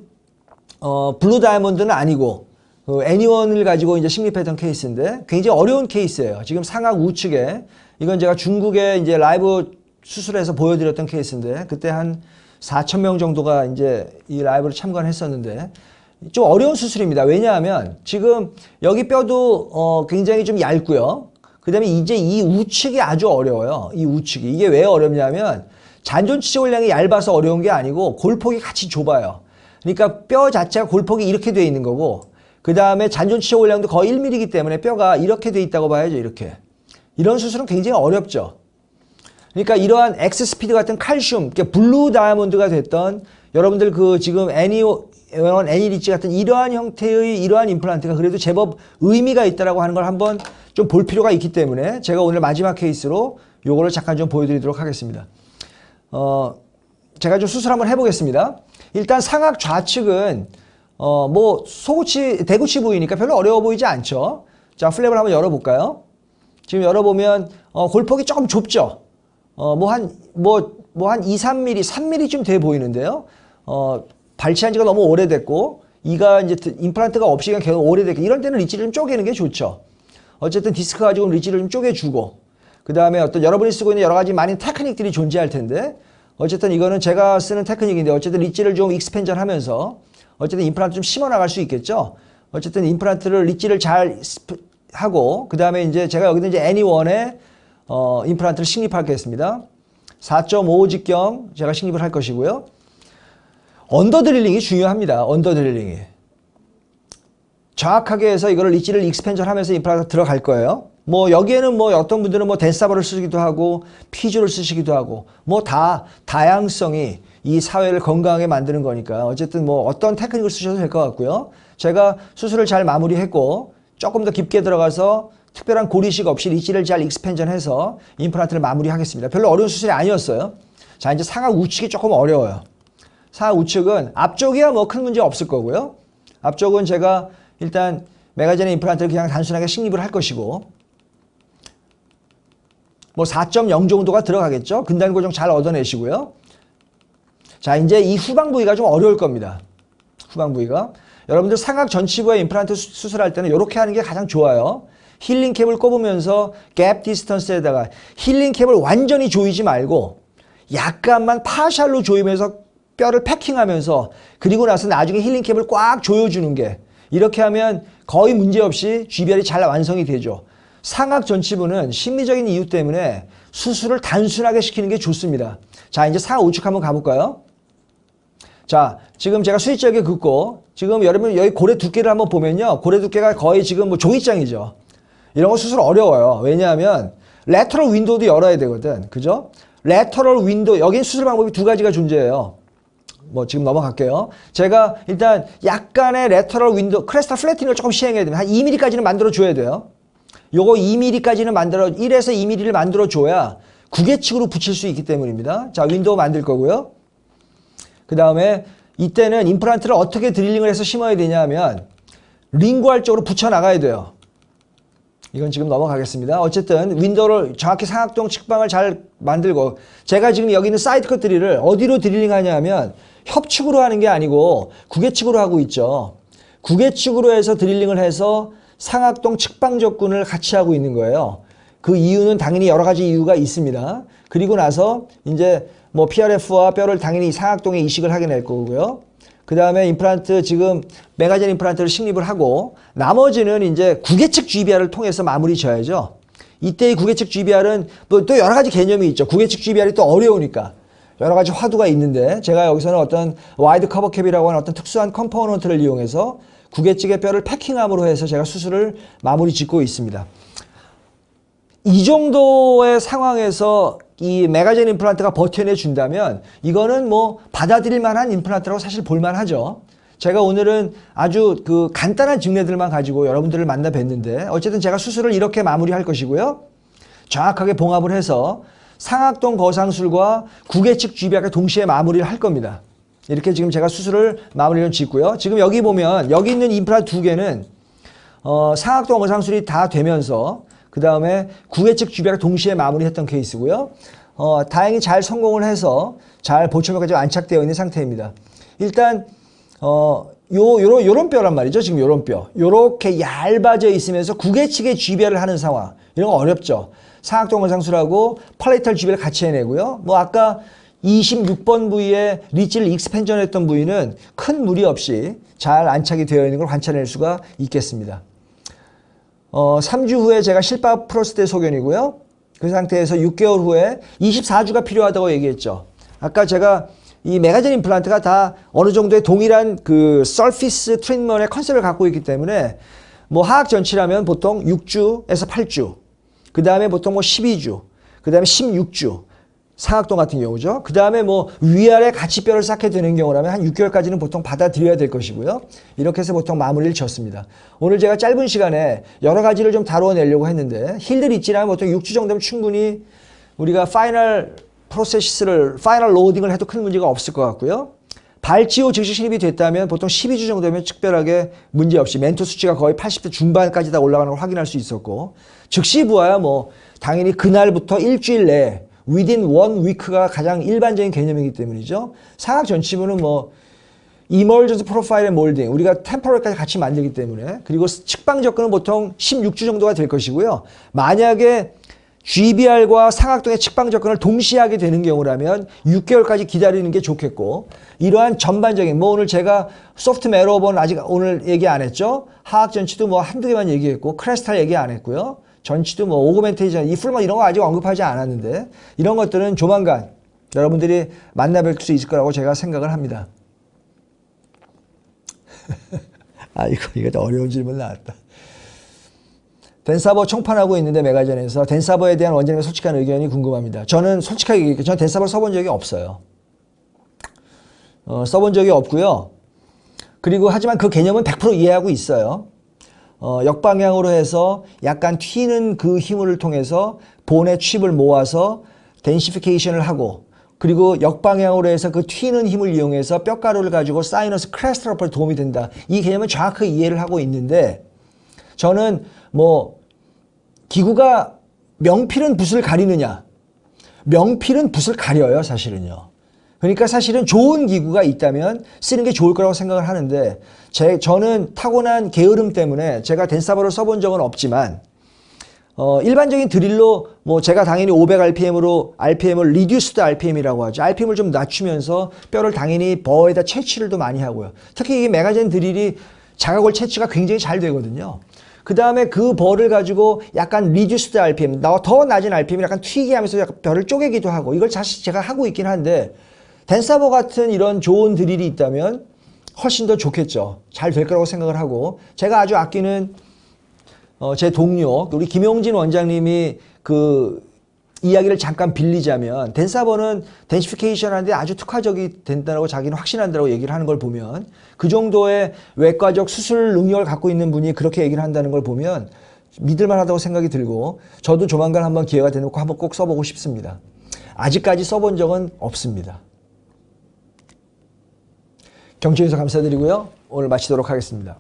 블루 다이아몬드는 아니고 애니원을 가지고 이제 식립했던 케이스인데 굉장히 어려운 케이스예요. 지금 상악 우측에 이건 제가 중국에 이제 라이브 수술해서 보여드렸던 케이스인데 그때 한 4,000명 정도가 이제 이 라이브를 참관했었는데 좀 어려운 수술입니다. 왜냐하면 지금 여기 뼈도 굉장히 좀 얇고요. 그 다음에 이제 이 우측이 아주 어려워요. 이 우측이. 이게 왜 어렵냐면 잔존치 골량이 얇아서 어려운 게 아니고 골폭이 같이 좁아요. 그러니까 뼈 자체가 골폭이 이렇게 돼 있는 거고 그 다음에 잔존치 골량도 거의 1mm이기 때문에 뼈가 이렇게 돼 있다고 봐야죠. 이렇게. 이런 수술은 굉장히 어렵죠. 그러니까 이러한 엑스스피드 같은 칼슘, 그러니까 블루 다이아몬드가 됐던 여러분들 그 지금 애니리치 같은 이러한 형태의 이러한 임플란트가 그래도 제법 의미가 있다라고 하는 걸 한번 좀 볼 필요가 있기 때문에 제가 오늘 마지막 케이스로 요거를 잠깐 좀 보여드리도록 하겠습니다. 제가 좀 수술 한번 해보겠습니다. 일단 상악 좌측은 뭐 소구치, 대구치 부위니까 별로 어려워 보이지 않죠. 자, 플랩을 한번 열어볼까요? 지금 열어보면 골폭이 조금 좁죠. 한 2, 3mm, 3mm쯤 돼 보이는데요. 발치한 지가 너무 오래됐고 이가 이제 임플란트가 없이 계속 오래됐고 이럴 때는 리치를 좀 쪼개는 게 좋죠. 어쨌든 디스크가 가지고 리치를 좀 쪼개주고 그 다음에 어떤 여러분이 쓰고 있는 여러 가지 많은 테크닉들이 존재할 텐데 어쨌든 이거는 제가 쓰는 테크닉인데 어쨌든 리지를 좀 익스펜전 하면서 어쨌든 임플란트 좀 심어 나갈 수 있겠죠. 어쨌든 임플란트를 리지를 잘 하고 그 다음에 이제 제가 여기다 이제 애니원에 임플란트를 식립하겠습니다. 4.5 직경 제가 식립을 할 것이고요. 언더 드릴링이 중요합니다. 언더 드릴링이. 정확하게 해서 이거를 리지를 익스펜전 하면서 임플란트가 들어갈 거예요. 뭐 여기에는 뭐 어떤 분들은 뭐 덴사버를 쓰기도 하고 피주를 쓰시기도 하고 뭐 다양성이 이 사회를 건강하게 만드는 거니까 어쨌든 뭐 어떤 테크닉을 쓰셔도 될 것 같고요. 제가 수술을 잘 마무리했고 조금 더 깊게 들어가서 특별한 고리식 없이 리지를 잘 익스펜전해서 임플란트를 마무리하겠습니다. 별로 어려운 수술이 아니었어요. 자, 이제 상하 우측이 조금 어려워요. 상하 우측은 앞쪽이야 뭐 큰 문제 없을 거고요. 앞쪽은 제가 일단 메가제네 임플란트를 그냥 단순하게 식립을 할 것이고 뭐 4.0 정도가 들어가겠죠. 근단 고정 잘 얻어내시고요. 자, 이제 이 후방 부위가 좀 어려울 겁니다. 후방 부위가. 여러분들 상악 전치부에 임플란트 수술할 때는 이렇게 하는 게 가장 좋아요. 힐링 캡을 꼽으면서 갭 디스턴스에다가 힐링 캡을 완전히 조이지 말고 약간만 파샬로 조이면서 뼈를 패킹하면서 그리고 나서 나중에 힐링 캡을 꽉 조여주는 게 이렇게 하면 거의 문제없이 GBR이 잘 완성이 되죠. 상악 전치부는 심리적인 이유 때문에 수술을 단순하게 시키는 게 좋습니다. 자, 이제 상하 우측 한번 가볼까요? 자, 지금 제가 수직적에 긋고 지금 여러분 여기 고래 두께를 한번 보면요. 고래 두께가 거의 지금 뭐 종이장이죠. 이런 거 수술 어려워요. 왜냐하면 레터럴 윈도우도 열어야 되거든. 그죠? 레터럴 윈도우, 여긴 수술 방법이 두 가지가 존재해요. 뭐 지금 넘어갈게요. 제가 일단 약간의 레터럴 윈도우, 크레스탈 플래팅을 조금 시행해야 됩니다. 한 2mm까지는 만들어 줘야 돼요. 요거 2mm까지는 1에서 2mm를 만들어 줘야 구개측으로 붙일 수 있기 때문입니다. 자, 윈도우 만들 거고요. 그 다음에 이때는 임플란트를 어떻게 드릴링을 해서 심어야 되냐 하면 링구알 쪽으로 붙여 나가야 돼요. 이건 지금 넘어가겠습니다. 어쨌든 윈도우를 정확히 상악동 측방을 잘 만들고 제가 지금 여기 있는 사이드 컷 드릴을 어디로 드릴링 하냐 하면 협측으로 하는 게 아니고 구개측으로 하고 있죠. 구개측으로 해서 드릴링을 해서 상악동 측방 접근을 같이 하고 있는 거예요. 그 이유는 당연히 여러 가지 이유가 있습니다. 그리고 나서 이제 뭐 PRF와 뼈를 당연히 상악동에 이식을 하게 될 거고요. 그 다음에 임플란트 지금 메가젠 임플란트를 식립을 하고 나머지는 이제 구개측 GBR을 통해서 마무리 져야죠. 이때의 구개측 GBR은 또 여러 가지 개념이 있죠. 구개측 GBR이 또 어려우니까 여러 가지 화두가 있는데 제가 여기서는 어떤 와이드 커버 캡이라고 하는 어떤 특수한 컴포넌트를 이용해서 구개측의 뼈를 패킹함으로 해서 제가 수술을 마무리 짓고 있습니다. 이 정도의 상황에서 이 메가젠 임플란트가 버텨내 준다면 이거는 뭐 받아들일 만한 임플란트라고 사실 볼만하죠. 제가 오늘은 아주 그 간단한 증례들만 가지고 여러분들을 만나 뵀는데 어쨌든 제가 수술을 이렇게 마무리할 것이고요. 정확하게 봉합을 해서 상악동 거상술과 구개측 GBR과 동시에 마무리를 할 겁니다. 이렇게 지금 제가 수술을 마무리를 짓고요. 지금 여기 보면 여기 있는 임플란트 두 개는 상악동 거상술이 다 되면서 그 다음에 구개측 GBR과 동시에 마무리했던 케이스고요. 다행히 잘 성공을 해서 잘 보철벽까지 안착되어 있는 상태입니다. 일단 요런 뼈란 말이죠. 지금 요런 뼈. 요렇게 얇아져 있으면서 구개측의 GBR을 하는 상황. 이런 거 어렵죠. 상악동 거상술하고 팔레탈 GBR을 같이 해내고요. 뭐 아까 26번 부위에 리지를 익스펜전 했던 부위는 큰 무리 없이 잘 안착이 되어 있는 걸 관찰해낼 수가 있겠습니다. 3주 후에 제가 실밥 프로스테 소견이고요. 그 상태에서 6개월 후에 24주가 필요하다고 얘기했죠. 아까 제가 이 메가젠 임플란트가 다 어느 정도의 동일한 그 서피스 트리트먼트의 컨셉을 갖고 있기 때문에 뭐 하악 전치라면 보통 6주에서 8주, 그 다음에 보통 뭐 12주, 그 다음에 16주, 상악동 같은 경우죠. 그 다음에 뭐 위아래 같이 뼈를 쌓게 되는 경우라면 한 6개월까지는 보통 받아들여야 될 것이고요. 이렇게 해서 보통 마무리를 졌습니다. 오늘 제가 짧은 시간에 여러 가지를 좀 다루어내려고 했는데 힐드 리지라면 보통 6주 정도면 충분히 우리가 파이널 프로세스를 파이널 로딩을 해도 큰 문제가 없을 것 같고요. 발치후 즉시 신입이 됐다면 보통 12주 정도면 특별하게 문제없이 멘토 수치가 거의 80대 중반까지 다 올라가는 걸 확인할 수 있었고 즉시 부하야 뭐 당연히 그날부터 일주일 내에 within 1 week가 가장 일반적인 개념이기 때문이죠. 상악 전치부는 뭐 emergence profile molding 우리가 템포럴까지 같이 만들기 때문에 그리고 측방 접근은 보통 16주 정도가 될 것이고요. 만약에 GBR과 상악동의 측방 접근을 동시에 하게 되는 경우라면 6개월까지 기다리는 게 좋겠고, 이러한 전반적인 뭐 오늘 제가 소프트 메로본 아직 오늘 얘기 안 했죠. 하악 전치도 뭐 한두 개만 얘기했고 크레스탈 얘기 안 했고요. 전치도 뭐 오그멘테이션, 이 풀만 이런 거 아직 언급하지 않았는데 이런 것들은 조만간 여러분들이 만나뵐 수 있을 거라고 제가 생각을 합니다. 이거 어려운 질문 나왔다. 덴사버 총판하고 있는데 메가전에서 덴사버에 대한 원장님의 솔직한 의견이 궁금합니다. 저는 솔직하게 얘기할게요. 저는 덴사버를 써본 적이 없어요. 써본 적이 없고요. 그리고 하지만 그 개념은 100% 이해하고 있어요. 역방향으로 해서 약간 튀는 그 힘을 통해서 본의 칩을 모아서 덴시피케이션을 하고, 그리고 역방향으로 해서 그 튀는 힘을 이용해서 뼈가루를 가지고 사이너스 크레스트로퍼에 도움이 된다. 이 개념은 정확하게 이해를 하고 있는데, 저는 뭐 기구가 명필은 붓을 가리느냐? 명필은 붓을 가려요, 사실은요. 그러니까 사실은 좋은 기구가 있다면 쓰는 게 좋을 거라고 생각을 하는데, 저는 타고난 게으름 때문에 제가 덴사버를 써본 적은 없지만, 일반적인 드릴로 뭐 제가 당연히 500rpm으로 RPM을 리듀스드 RPM이라고 하죠. RPM을 좀 낮추면서 뼈를 당연히 버에다 채취를 더 많이 하고요. 특히 이게 메가젠 드릴이 자가골 채취가 굉장히 잘 되거든요. 그 다음에 그 벌을 가지고 약간 리듀스드 RPM, 더 낮은 RPM을 약간 튀게 하면서 약간 뼈를 쪼개기도 하고, 이걸 사실 제가 하고 있긴 한데, 덴사버 같은 이런 좋은 드릴이 있다면 훨씬 더 좋겠죠. 잘 될 거라고 생각을 하고, 제가 아주 아끼는 제 동료, 우리 김용진 원장님이 그 이야기를 잠깐 빌리자면, 덴사버는 덴시피케이션 하는데 아주 특화적이 된다고 자기는 확신한다고 얘기를 하는 걸 보면, 그 정도의 외과적 수술 능력을 갖고 있는 분이 그렇게 얘기를 한다는 걸 보면 믿을만 하다고 생각이 들고, 저도 조만간 한번 기회가 되면 한번 꼭 써보고 싶습니다. 아직까지 써본 적은 없습니다. 경청해주셔서 감사드리고요. 오늘 마치도록 하겠습니다.